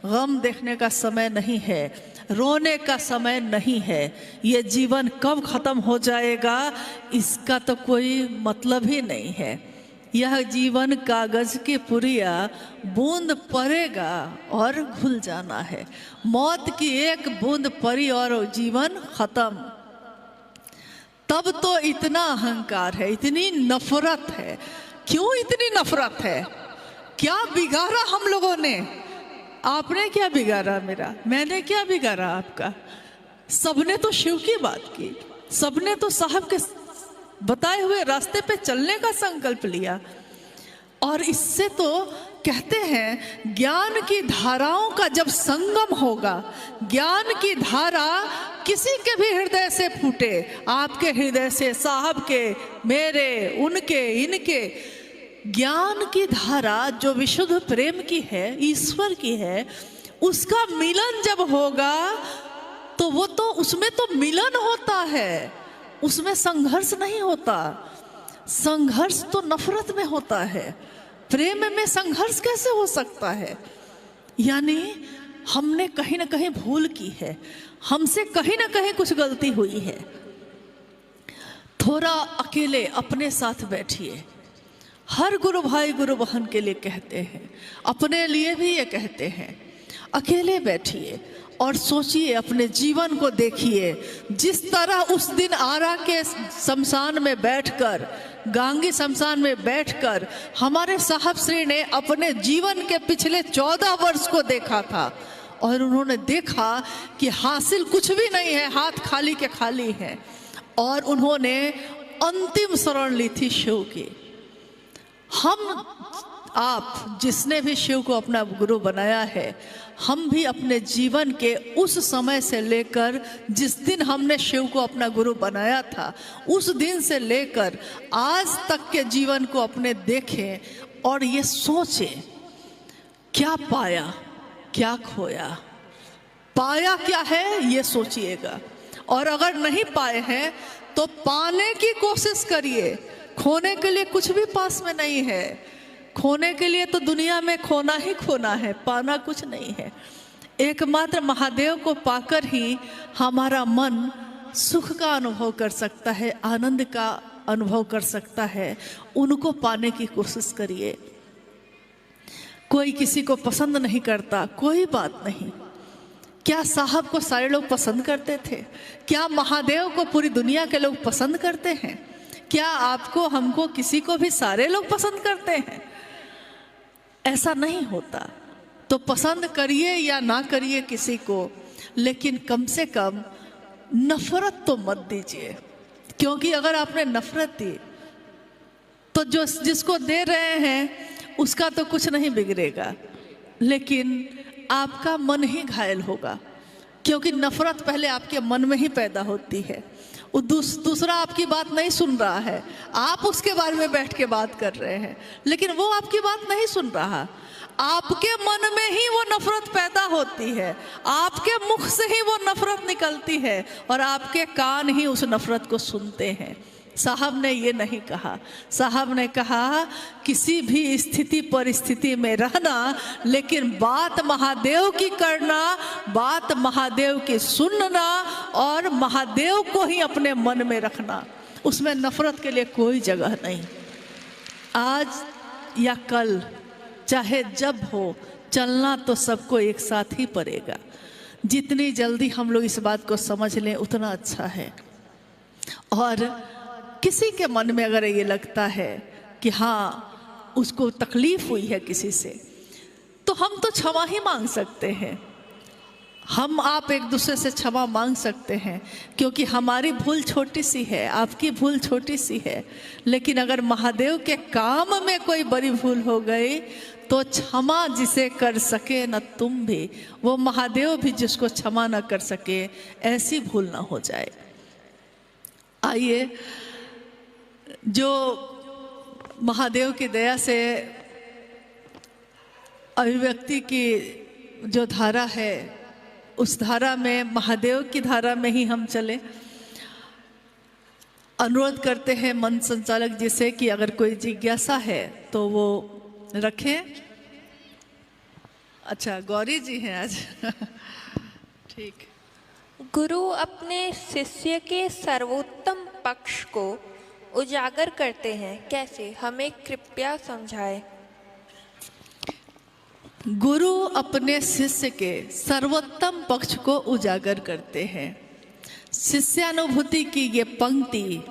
गम देखने का समय नहीं है, रोने का समय नहीं है। ये जीवन कब खत्म हो जाएगा इसका तो कोई मतलब ही नहीं है। यह जीवन कागज की पुरिया, बूंद पड़ेगा और घुल जाना है। मौत की एक बूंद पड़ी और जीवन खत्म। तब तो इतना अहंकार है, इतनी नफरत है। क्यों इतनी नफरत है? क्या बिगाड़ा हम लोगों ने? आपने क्या बिगाड़ा मेरा? मैंने क्या बिगाड़ा आपका? सबने तो शिव की बात की, सबने तो साहब के बताए हुए रास्ते पे चलने का संकल्प लिया। और इससे तो कहते हैं ज्ञान की धाराओं का जब संगम होगा, ज्ञान की धारा किसी के भी हृदय से फूटे, आपके हृदय से, साहब के, मेरे, उनके, इनके, ज्ञान की धारा जो विशुद्ध प्रेम की है, ईश्वर की है, उसका मिलन जब होगा तो वो तो उसमें तो मिलन होता है, उसमें संघर्ष नहीं होता। संघर्ष तो नफरत में होता है, प्रेम में संघर्ष कैसे हो सकता है? यानी हमने कहीं ना कहीं भूल की है, हमसे कहीं ना कहीं कुछ गलती हुई है। थोड़ा अकेले अपने साथ बैठिए। हर गुरु भाई गुरु बहन के लिए कहते हैं, अपने लिए भी ये कहते हैं। अकेले बैठिए और सोचिए, अपने जीवन को देखिए। जिस तरह उस दिन आरा के शमशान में बैठकर, गांगी शमशान में बैठकर हमारे साहब श्री ने अपने जीवन के पिछले 14 वर्ष को देखा था और उन्होंने देखा कि हासिल कुछ भी नहीं है, हाथ खाली के खाली हैं। और उन्होंने अंतिम शरण ली थी शिव की। हम आप जिसने भी शिव को अपना गुरु बनाया है, हम भी अपने जीवन के उस समय से लेकर जिस दिन हमने शिव को अपना गुरु बनाया था, उस दिन से लेकर आज तक के जीवन को अपने देखें और ये सोचें, क्या पाया, क्या खोया, पाया क्या है ये सोचिएगा। और अगर नहीं पाए हैं तो पाने की कोशिश करिए। खोने के लिए कुछ भी पास में नहीं है। खोने के लिए तो दुनिया में खोना ही खोना है, पाना कुछ नहीं है। एकमात्र महादेव को पाकर ही हमारा मन सुख का अनुभव कर सकता है, आनंद का अनुभव कर सकता है। उनको पाने की कोशिश करिए। कोई किसी को पसंद नहीं करता, कोई बात नहीं। क्या साहब को सारे लोग पसंद करते थे? क्या महादेव को पूरी दुनिया के लोग पसंद करते हैं? क्या आपको, हमको, किसी को भी सारे लोग पसंद करते हैं? ऐसा नहीं होता। तो पसंद करिए या ना करिए किसी को, लेकिन कम से कम नफरत तो मत दीजिए। क्योंकि अगर आपने नफरत दी तो जो जिसको दे रहे हैं उसका तो कुछ नहीं बिगड़ेगा, लेकिन आपका मन ही घायल होगा। क्योंकि नफरत पहले आपके मन में ही पैदा होती है। वो दूसरा आपकी बात नहीं सुन रहा है, आप उसके बारे में बैठ के बात कर रहे हैं, लेकिन वो आपकी बात नहीं सुन रहा। आपके मन में ही वो नफरत पैदा होती है, आपके मुख से ही वो नफरत निकलती है और आपके कान ही उस नफरत को सुनते हैं। साहब ने ये नहीं कहा। साहब ने कहा किसी भी स्थिति परिस्थिति में रहना, लेकिन बात महादेव की करना, बात महादेव की सुनना और महादेव को ही अपने मन में रखना। उसमें नफरत के लिए कोई जगह नहीं। आज या कल, चाहे जब हो, चलना तो सबको एक साथ ही पड़ेगा। जितनी जल्दी हम लोग इस बात को समझ लें उतना अच्छा है। और किसी के मन में अगर ये लगता है कि हाँ उसको तकलीफ हुई है किसी से, तो हम तो क्षमा ही मांग सकते हैं। हम आप एक दूसरे से क्षमा मांग सकते हैं, क्योंकि हमारी भूल छोटी सी है, आपकी भूल छोटी सी है। लेकिन अगर महादेव के काम में कोई बड़ी भूल हो गई तो क्षमा जिसे कर सके न तुम भी, वो महादेव भी जिसको क्षमा न कर सके, ऐसी भूल ना हो जाए। आइए, जो महादेव की दया से अभिव्यक्ति की जो धारा है, उस धारा में, महादेव की धारा में ही हम चले। अनुरोध करते हैं मन संचालक जी से कि अगर कोई जिज्ञासा है तो वो रखें। अच्छा, गौरी जी हैं आज। ठीक। गुरु अपने शिष्य के सर्वोत्तम पक्ष को उजागर करते हैं, कैसे? हमें कृपया समझाएं। गुरु अपने शिष्य के सर्वोत्तम पक्ष को उजागर करते हैं। शिष्यानुभूति की ये पंक्ति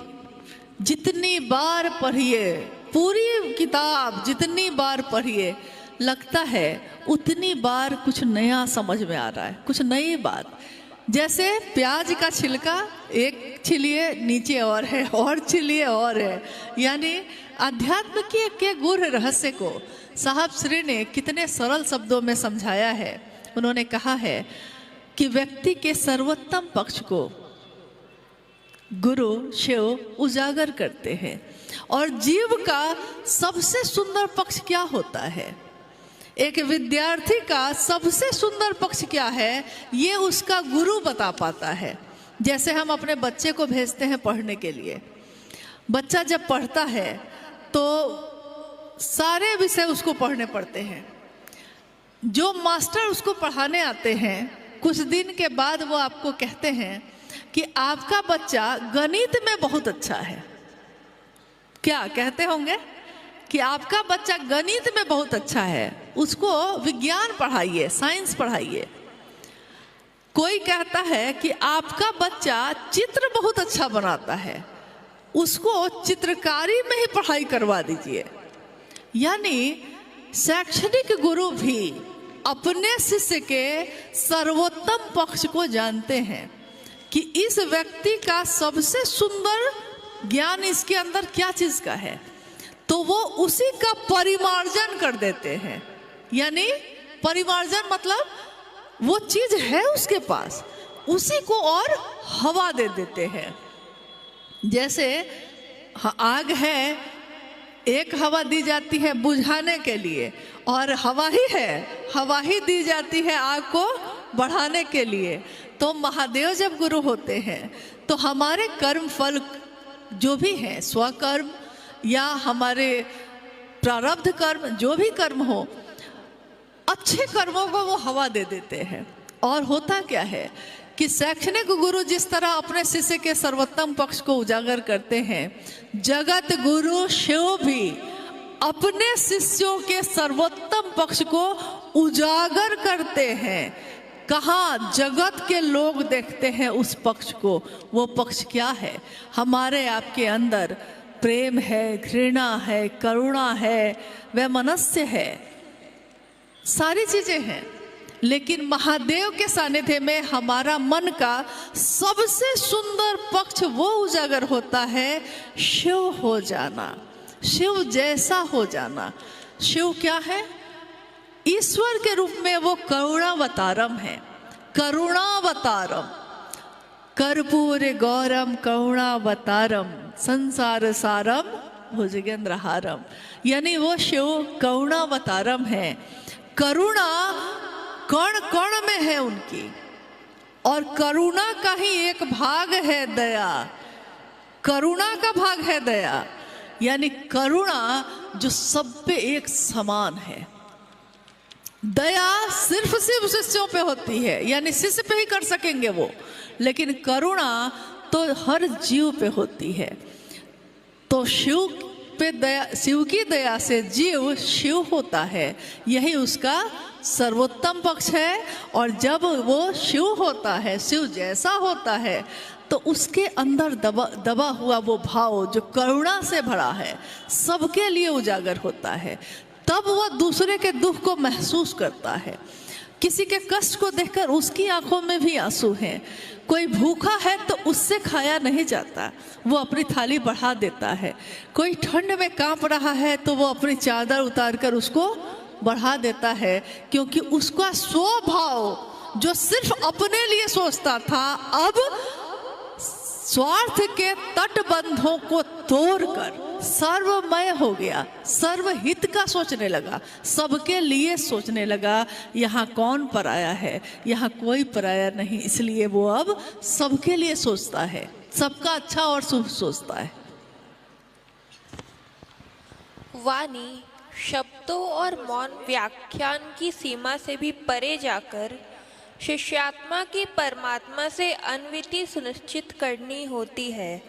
जितनी बार पढ़िए, पूरी किताब जितनी बार पढ़िए, लगता है उतनी बार कुछ नया समझ में आ रहा है, कुछ नई बात। जैसे प्याज का छिलका एक छिलिए नीचे और है, और छिलिए और है। यानी अध्यात्म के गूढ़ रहस्य को साहब श्री ने कितने सरल शब्दों में समझाया है। उन्होंने कहा है कि व्यक्ति के सर्वोत्तम पक्ष को गुरु शिव उजागर करते हैं। और जीव का सबसे सुंदर पक्ष क्या होता है, एक विद्यार्थी का सबसे सुंदर पक्ष क्या है, ये उसका गुरु बता पाता है। जैसे हम अपने बच्चे को भेजते हैं पढ़ने के लिए, बच्चा जब पढ़ता है तो सारे विषय उसको पढ़ने पड़ते हैं। जो मास्टर उसको पढ़ाने आते हैं, कुछ दिन के बाद वो आपको कहते हैं कि आपका बच्चा गणित में बहुत अच्छा है। क्या कहते होंगे कि आपका बच्चा गणित में बहुत अच्छा है, उसको विज्ञान पढ़ाइए, साइंस पढ़ाइए। कोई कहता है कि आपका बच्चा चित्र बहुत अच्छा बनाता है, उसको चित्रकारी में ही पढ़ाई करवा दीजिए। यानी शैक्षणिक गुरु भी अपने शिष्य के सर्वोत्तम पक्ष को जानते हैं कि इस व्यक्ति का सबसे सुंदर ज्ञान इसके अंदर क्या चीज का है, तो वो उसी का परिमार्जन कर देते हैं। यानी परिमार्जन मतलब वो चीज है उसके पास, उसी को और हवा दे देते हैं। जैसे आग है, एक हवा दी जाती है बुझाने के लिए, और हवा ही है, हवा ही दी जाती है आग को बढ़ाने के लिए। तो महादेव जब गुरु होते हैं तो हमारे कर्म फल जो भी हैं, स्वकर्म या हमारे प्रारब्ध कर्म, जो भी कर्म हो, अच्छे कर्मों को वो हवा दे देते हैं। और होता क्या है कि शैक्षणिक गुरु जिस तरह अपने शिष्य के सर्वोत्तम पक्ष को उजागर करते हैं, जगत गुरु शिव भी अपने शिष्यों के सर्वोत्तम पक्ष को उजागर करते हैं। कहाँ जगत के लोग देखते हैं उस पक्ष को। वो पक्ष क्या है? हमारे आपके अंदर प्रेम है, घृणा है, करुणा है, वैमनस्य है, सारी चीजें हैं। लेकिन महादेव के सानिध्य में हमारा मन का सबसे सुंदर पक्ष वो उजागर होता है, शिव हो जाना, शिव जैसा हो जाना। शिव क्या है? ईश्वर के रूप में वो करुणावतारम है। करुणावतारम, कर्पूर गौरम करुणावतारम, संसार सारम भुजगेंद्रहारम। यानी वो शिव करुणावतारम है। करुणा कण कण में है उनकी, और करुणा का ही एक भाग है दया। करुणा का भाग है दया। यानी करुणा जो सब पे एक समान है। दया सिर्फ शिष्यों पे होती है, यानी शिष्य पे ही कर सकेंगे वो, लेकिन करुणा तो हर जीव पे होती है। तो शिव पे दया, शिव की दया से जीव शिव होता है, यही उसका सर्वोत्तम पक्ष है। और जब वो शिव होता है, शिव जैसा होता है, तो उसके अंदर दबा हुआ वो भाव जो करुणा से भरा है, सबके लिए उजागर होता है। तब वह दूसरे के दुख को महसूस करता है। किसी के कष्ट को देखकर उसकी आंखों में भी आंसू हैं। कोई भूखा है तो उससे खाया नहीं जाता, वो अपनी थाली बढ़ा देता है। कोई ठंड में कांप रहा है तो वो अपनी चादर उतारकर उसको बढ़ा देता है, क्योंकि उसका स्वभाव जो सिर्फ अपने लिए सोचता था, अब स्वार्थ के तटबंधों को तोड़कर सर्वमय हो गया, सर्वहित का सोचने लगा, सबके लिए सोचने लगा। यहाँ कौन पराया है? यहाँ कोई पराया नहीं, इसलिए वो अब सबके लिए सोचता है, सबका अच्छा और शुभ सोचता है। वाणी शब्दों और मौन व्याख्यान की सीमा से भी परे जाकर शिष्यात्मा की परमात्मा से अन्विति सुनिश्चित करनी होती है।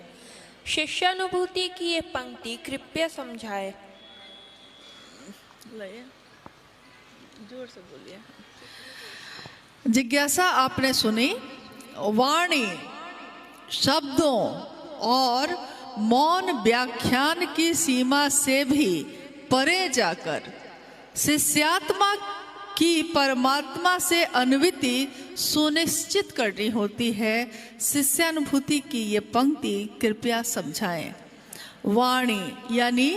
शिष्यानुभूति की ये पंक्ति कृपया समझाए। जोर से बोलिए। जिज्ञासा आपने सुनी। वाणी शब्दों और मौन व्याख्यान की सीमा से भी परे जाकर शिष्यात्मा की परमात्मा से अन्विति सुनिश्चित करनी होती है। शिष्यानुभूति की ये पंक्ति कृपया समझाएं। वाणी यानी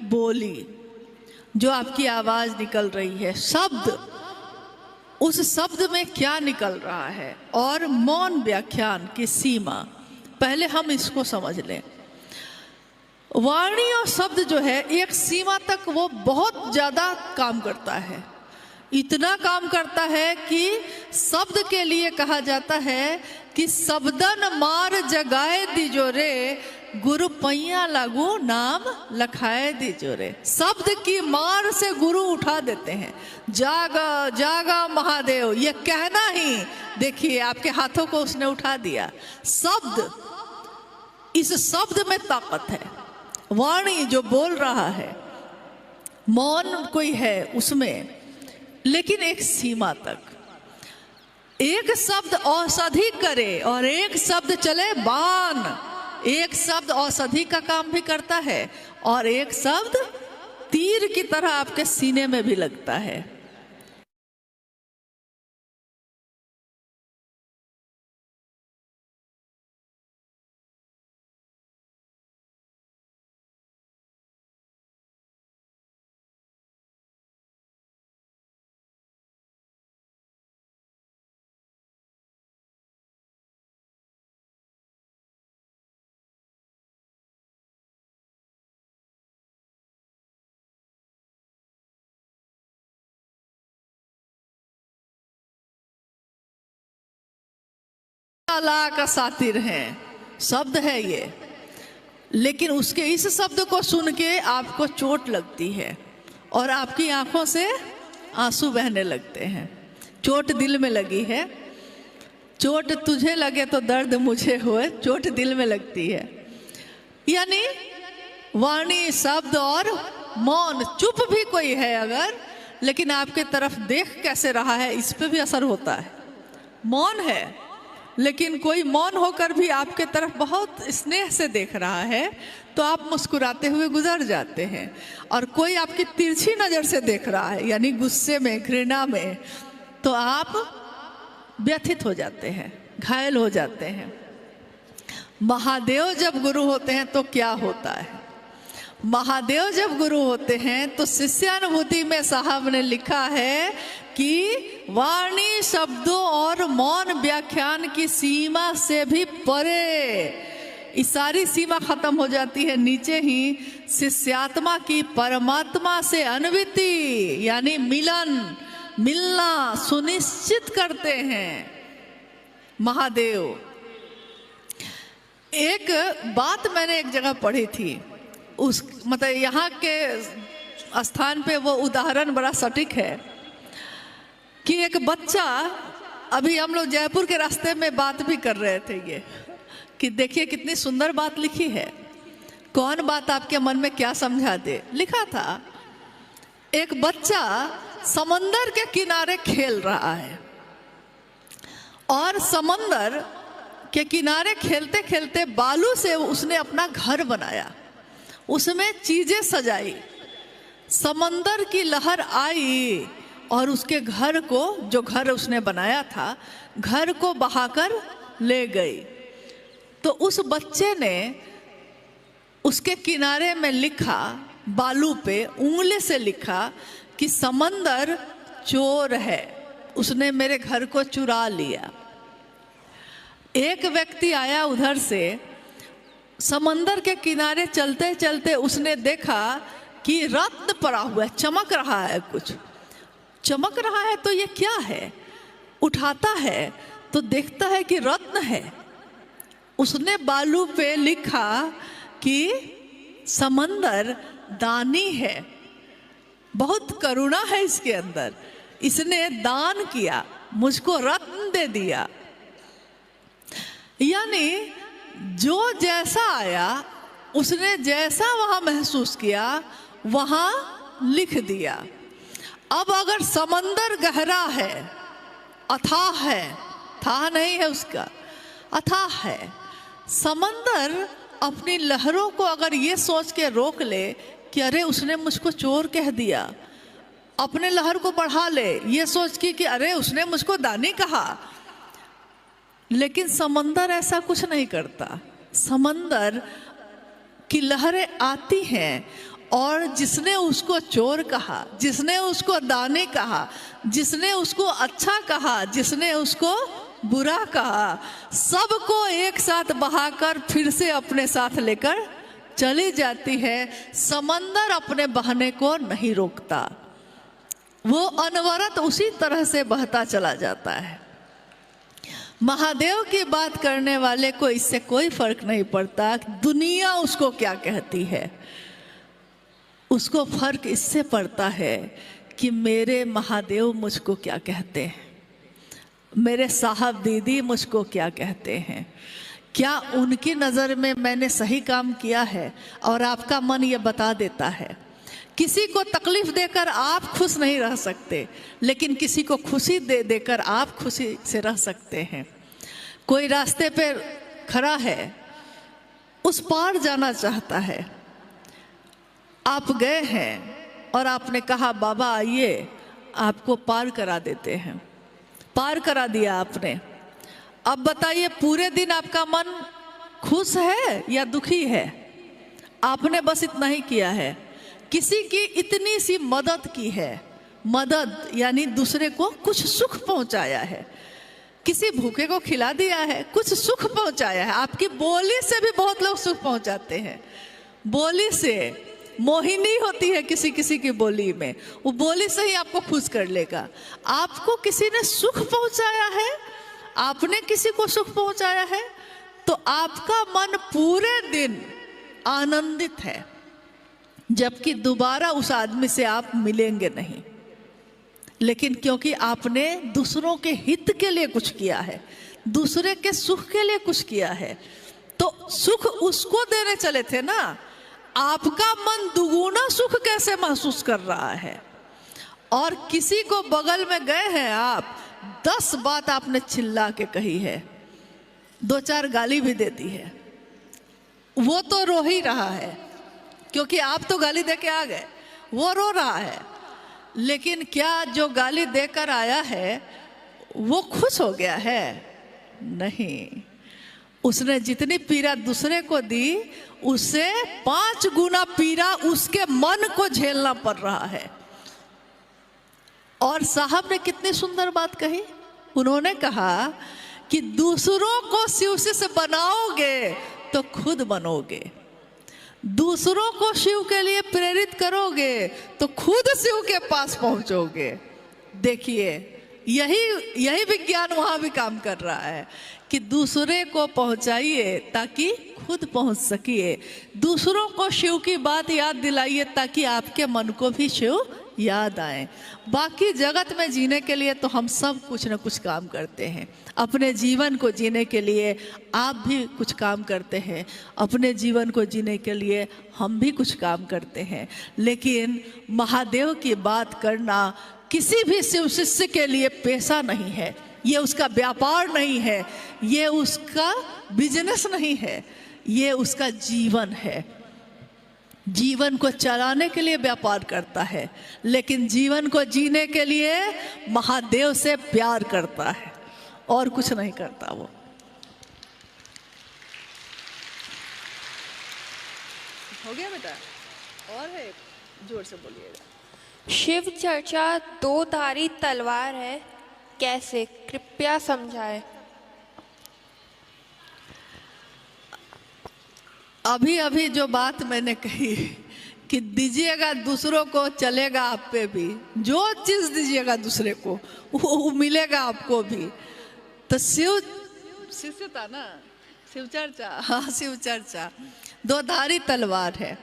बोली, जो आपकी आवाज निकल रही है, शब्द, उस शब्द में क्या निकल रहा है, और मौन व्याख्यान की सीमा, पहले हम इसको समझ लें। वाणी और शब्द जो है एक सीमा तक वो बहुत ज्यादा काम करता है, इतना काम करता है कि शब्द के लिए कहा जाता है कि शब्दन मार जगाए दीजो रे, गुरु पैया लागू नाम लखाए दीजो रे। शब्द की मार से गुरु उठा देते हैं। जागा जागा महादेव, ये कहना ही, देखिए आपके हाथों को उसने उठा दिया। शब्द, इस शब्द में ताकत है। वाणी जो बोल रहा है, मौन कोई है उसमें, लेकिन एक सीमा तक। एक शब्द औषधि करे और एक शब्द चले बाण। एक शब्द औषधि का काम भी करता है और एक शब्द तीर की तरह आपके सीने में भी लगता है। अल्लाह का सातिर है, शब्द है ये, लेकिन उसके इस शब्द को सुन के आपको चोट लगती है और आपकी आंखों से आंसू बहने लगते हैं। चोट दिल में लगी है। चोट तुझे लगे तो दर्द मुझे होए, चोट दिल में लगती है। यानी वाणी, शब्द और मौन, चुप भी कोई है अगर, लेकिन आपके तरफ देख कैसे रहा है इस पे भी असर होता है। मौन है लेकिन कोई मौन होकर भी आपके तरफ बहुत स्नेह से देख रहा है तो आप मुस्कुराते हुए गुजर जाते हैं। और कोई आपकी तिरछी नज़र से देख रहा है, यानी गुस्से में, घृणा में, तो आप व्यथित हो जाते हैं, घायल हो जाते हैं। महादेव जब गुरु होते हैं तो क्या होता है? महादेव जब गुरु होते हैं तो शिष्यानुभूति में साहब ने लिखा है कि वाणी शब्दों और मौन व्याख्यान की सीमा से भी परे, इस सारी सीमा खत्म हो जाती है। नीचे ही शिष्यात्मा की परमात्मा से अन्विति यानी मिलन, मिलना सुनिश्चित करते हैं महादेव। एक बात मैंने एक जगह पढ़ी थी, उस मतलब यहाँ के स्थान पे वो उदाहरण बड़ा सटीक है कि एक बच्चा, अभी हम लोग जयपुर के रास्ते में बात भी कर रहे थे ये कि देखिए कितनी सुंदर बात लिखी है, कौन बात आपके मन में क्या समझा दे। लिखा था एक बच्चा समंदर के किनारे खेल रहा है और समंदर के किनारे खेलते खेलते बालू से उसने अपना घर बनाया, उसमें चीजें सजाई। समंदर की लहर आई और उसके घर को, जो घर उसने बनाया था, घर को बहाकर ले गई। तो उस बच्चे ने उसके किनारे में लिखा, बालू पे उंगली से लिखा कि समंदर चोर है, उसने मेरे घर को चुरा लिया। एक व्यक्ति आया उधर से, समंदर के किनारे चलते चलते उसने देखा कि रत्न पड़ा हुआ है, चमक रहा है, कुछ चमक रहा है। तो ये क्या है? उठाता है तो देखता है कि रत्न है। उसने बालू पे लिखा कि समंदर दानी है, बहुत करुणा है इसके अंदर, इसने दान किया, मुझको रत्न दे दिया। यानी जो जैसा आया, उसने जैसा वहां महसूस किया वहां लिख दिया। अब अगर समंदर गहरा है, अथाह है, था नहीं है उसका, अथाह है, समंदर अपनी लहरों को अगर ये सोच के रोक ले कि अरे उसने मुझको चोर कह दिया, अपने लहर को बढ़ा ले ये सोच के कि अरे उसने मुझको दानी कहा, लेकिन समंदर ऐसा कुछ नहीं करता। समंदर की लहरें आती हैं और जिसने उसको चोर कहा, जिसने उसको दानी कहा, जिसने उसको अच्छा कहा, जिसने उसको बुरा कहा, सबको एक साथ बहाकर फिर से अपने साथ लेकर चली जाती है। समंदर अपने बहने को नहीं रोकता, वो अनवरत उसी तरह से बहता चला जाता है। महादेव की बात करने वाले को इससे कोई फर्क नहीं पड़ता दुनिया उसको क्या कहती है, उसको फर्क इससे पड़ता है कि मेरे महादेव मुझको क्या कहते हैं, मेरे साहब दीदी मुझको क्या कहते हैं, क्या उनकी नज़र में मैंने सही काम किया है। और आपका मन ये बता देता है। किसी को तकलीफ देकर आप खुश नहीं रह सकते, लेकिन किसी को खुशी दे देकर आप खुशी से रह सकते हैं। कोई रास्ते पे खड़ा है, उस पार जाना चाहता है, आप गए हैं और आपने कहा बाबा आइए आपको पार करा देते हैं, पार करा दिया आपने। अब बताइए पूरे दिन आपका मन खुश है या दुखी है? आपने बस इतना ही किया है, किसी की इतनी सी मदद की है, मदद यानी दूसरे को कुछ सुख पहुंचाया है, किसी भूखे को खिला दिया है, कुछ सुख पहुंचाया है। आपकी बोली से भी बहुत लोग सुख पहुंचाते हैं, बोली से मोहिनी होती है किसी किसी की बोली में, वो बोली से ही आपको खुश कर लेगा। आपको किसी ने सुख पहुंचाया है, आपने किसी को सुख पहुंचाया है, तो आपका मन पूरे दिन आनंदित है, जबकि दोबारा उस आदमी से आप मिलेंगे नहीं। लेकिन क्योंकि आपने दूसरों के हित के लिए कुछ किया है, दूसरे के सुख के लिए कुछ किया है, तो सुख उसको देने चले थे ना। आपका मन दुगुना सुख कैसे महसूस कर रहा है। और किसी को बगल में गए हैं आप, 10 बात आपने चिल्ला के कही है, 2-4 गाली भी देती है, वो तो रो ही रहा है क्योंकि आप तो गाली दे के आ गए, वो रो रहा है। लेकिन क्या जो गाली देकर आया है वो खुश हो गया है? नहीं, उसने जितनी पीड़ा दूसरे को दी, उससे 5 गुना पीड़ा उसके मन को झेलना पड़ रहा है। और साहब ने कितनी सुंदर बात कही, उन्होंने कहा कि दूसरों को शिव से बनाओगे तो खुद बनोगे, दूसरों को शिव के लिए प्रेरित करोगे तो खुद शिव के पास पहुंचोगे। देखिए यही विज्ञान वहां भी काम कर रहा है कि दूसरे को पहुंचाइए ताकि खुद पहुंच सकिए, दूसरों को शिव की बात याद दिलाइए ताकि आपके मन को भी शिव याद आए। बाकी जगत में जीने के लिए तो हम सब कुछ न कुछ काम करते हैं, अपने जीवन को जीने के लिए आप भी कुछ काम करते हैं, अपने जीवन को जीने के लिए हम भी कुछ काम करते हैं। लेकिन महादेव की बात करना किसी भी शिव शिष्य के लिए पेशा नहीं है, ये उसका व्यापार नहीं है, ये उसका बिजनेस नहीं है, ये उसका जीवन है। जीवन को चलाने के लिए व्यापार करता है, लेकिन जीवन को जीने के लिए महादेव से प्यार करता है और कुछ नहीं करता वो। हो गया बेटा? और है, जोर से बोलिएगा। शिव चर्चा दो धारी तलवार है, कैसे? कृपया समझाएं। अभी अभी जो बात मैंने कही कि दीजिएगा दूसरों को, चलेगा आप पे भी। जो चीज दीजिएगा दूसरे को वो मिलेगा आपको भी। तो शिव से था ना, शिव चर्चा, हाँ शिव चर्चा दो धारी तलवार है।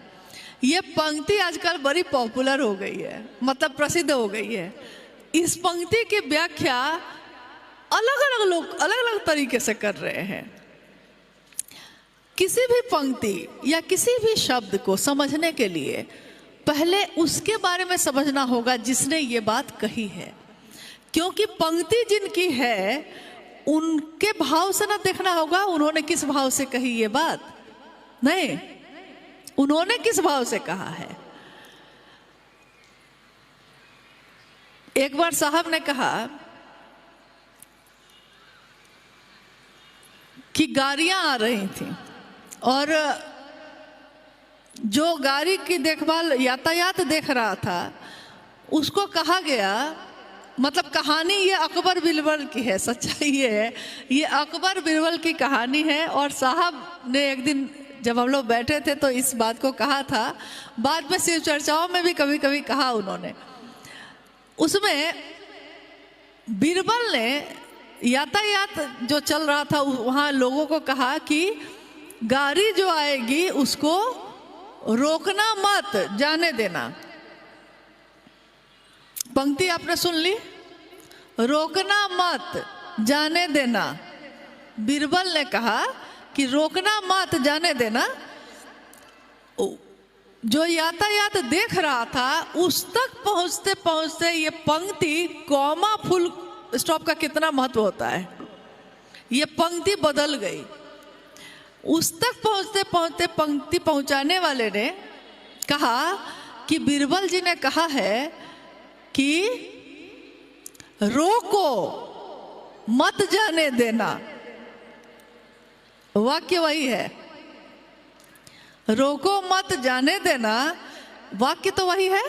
ये पंक्ति आजकल बड़ी पॉपुलर हो गई है, मतलब प्रसिद्ध हो गई है। इस पंक्ति की व्याख्या अलग अलग लोग अलग अलग तरीके से कर रहे हैं। किसी भी पंक्ति या किसी भी शब्द को समझने के लिए पहले उसके बारे में समझना होगा जिसने ये बात कही है, क्योंकि पंक्ति जिनकी है उनके भाव से ना देखना होगा उन्होंने किस भाव से कही ये बात, नहीं, उन्होंने किस भाव से कहा है। एक बार साहब ने कहा कि गाड़ियां आ रही थी और जो गाड़ी की देखभाल यातायात देख रहा था उसको कहा गया, मतलब कहानी ये अकबर बिरबल की है, सच्चाई ये है, ये अकबर बिरबल की कहानी है। और साहब ने एक दिन जब हम लोग बैठे थे तो इस बात को कहा था, बाद में शिव चर्चाओं में भी कभी कभी कहा उन्होंने। उसमें बिरबल ने यातायात जो चल रहा था वहाँ लोगों को कहा कि गाड़ी जो आएगी उसको रोकना मत, जाने देना। पंक्ति आपने सुन ली, रोकना मत, जाने देना। बिरबल ने कहा कि रोकना मत, जाने देना। जो यातायात देख रहा था उस तक पहुंचते पहुंचते ये पंक्ति, कॉमा फुल स्टॉप का कितना महत्व होता है, ये पंक्ति बदल गई। उस तक पहुंचते पहुंचते पंक्ति पहुंचाने वाले ने कहा कि बिरबल जी ने कहा है कि रोको मत, जाने देना। वाक्य वही है, रोको मत, जाने देना। वाक्य तो वही है,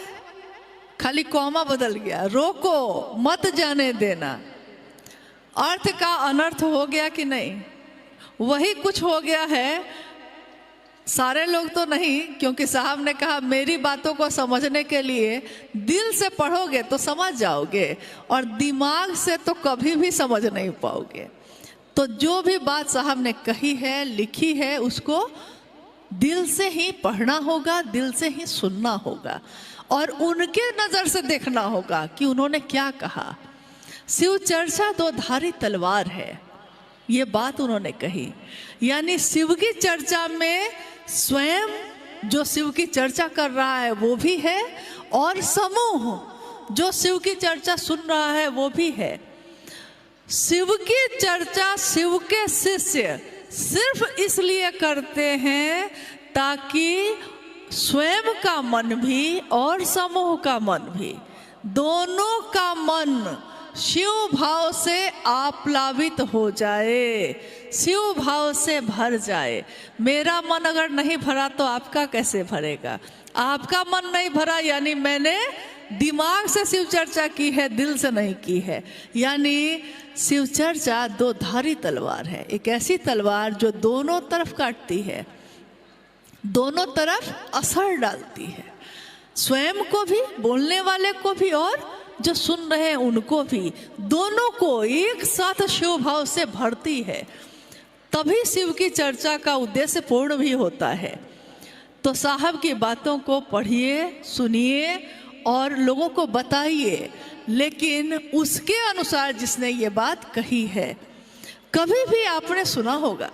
खाली कॉमा बदल गया। रोको मत, जाने देना। अर्थ का अनर्थ हो गया कि नहीं? वही कुछ हो गया है। सारे लोग तो नहीं, क्योंकि साहब ने कहा मेरी बातों को समझने के लिए दिल से पढ़ोगे तो समझ जाओगे और दिमाग से तो कभी भी समझ नहीं पाओगे। तो जो भी बात साहब ने कही है, लिखी है, उसको दिल से ही पढ़ना होगा, दिल से ही सुनना होगा और उनके नज़र से देखना होगा कि उन्होंने क्या कहा। शिव चर्चा दो धारी तलवार है, ये बात उन्होंने कही। यानी शिव की चर्चा में स्वयं जो शिव की चर्चा कर रहा है वो भी है और समूह जो शिव की चर्चा सुन रहा है वो भी है। शिव की चर्चा शिव के शिष्य सिर्फ इसलिए करते हैं ताकि स्वयं का मन भी और समूह का मन भी, दोनों का मन शिव भाव से आप्लावित हो जाए, शिव भाव से भर जाए। मेरा मन अगर नहीं भरा तो आपका कैसे भरेगा? आपका मन नहीं भरा यानी मैंने दिमाग से शिव चर्चा की है, दिल से नहीं की है। यानी शिव चर्चा दो धारी तलवार है, एक ऐसी तलवार जो दोनों तरफ काटती है, दोनों तरफ असर डालती है, स्वयं को भी, बोलने वाले को भी और जो सुन रहे हैं उनको भी, दोनों को एक साथ शिव भाव से भरती है। तभी शिव की चर्चा का उद्देश्य पूर्ण भी होता है। तो साहब की बातों को पढ़िए, सुनिए और लोगों को बताइए, लेकिन उसके अनुसार जिसने ये बात कही है। कभी भी आपने सुना होगा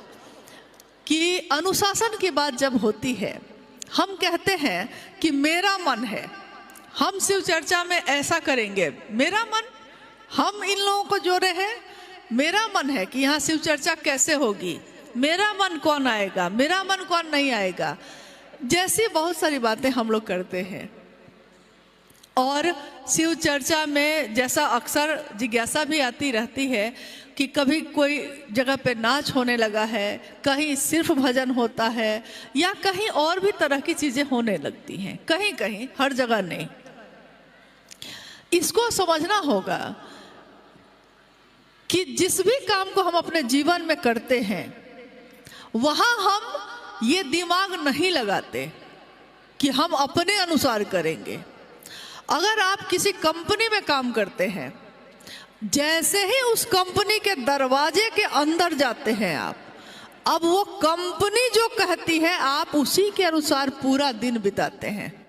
कि अनुशासन की बात जब होती है, हम कहते हैं कि मेरा मन है, हम शिव चर्चा में ऐसा करेंगे, मेरा मन, हम इन लोगों को जोड़े हैं, मेरा मन है कि यहाँ शिव चर्चा कैसे होगी, मेरा मन कौन आएगा, मेरा मन कौन नहीं आएगा। जैसी बहुत सारी बातें हम लोग करते हैं। और शिव चर्चा में जैसा अक्सर जिज्ञासा भी आती रहती है कि कभी कोई जगह पे नाच होने लगा है, कहीं सिर्फ भजन होता है, या कहीं और भी तरह की चीजें होने लगती हैं, कहीं कहीं, हर जगह नहीं। इसको समझना होगा कि जिस भी काम को हम अपने जीवन में करते हैं वहां हम ये दिमाग नहीं लगाते कि हम अपने अनुसार करेंगे। अगर आप किसी कंपनी में काम करते हैं, जैसे ही उस कंपनी के दरवाजे के अंदर जाते हैं आप, अब वो कंपनी जो कहती है आप उसी के अनुसार पूरा दिन बिताते हैं।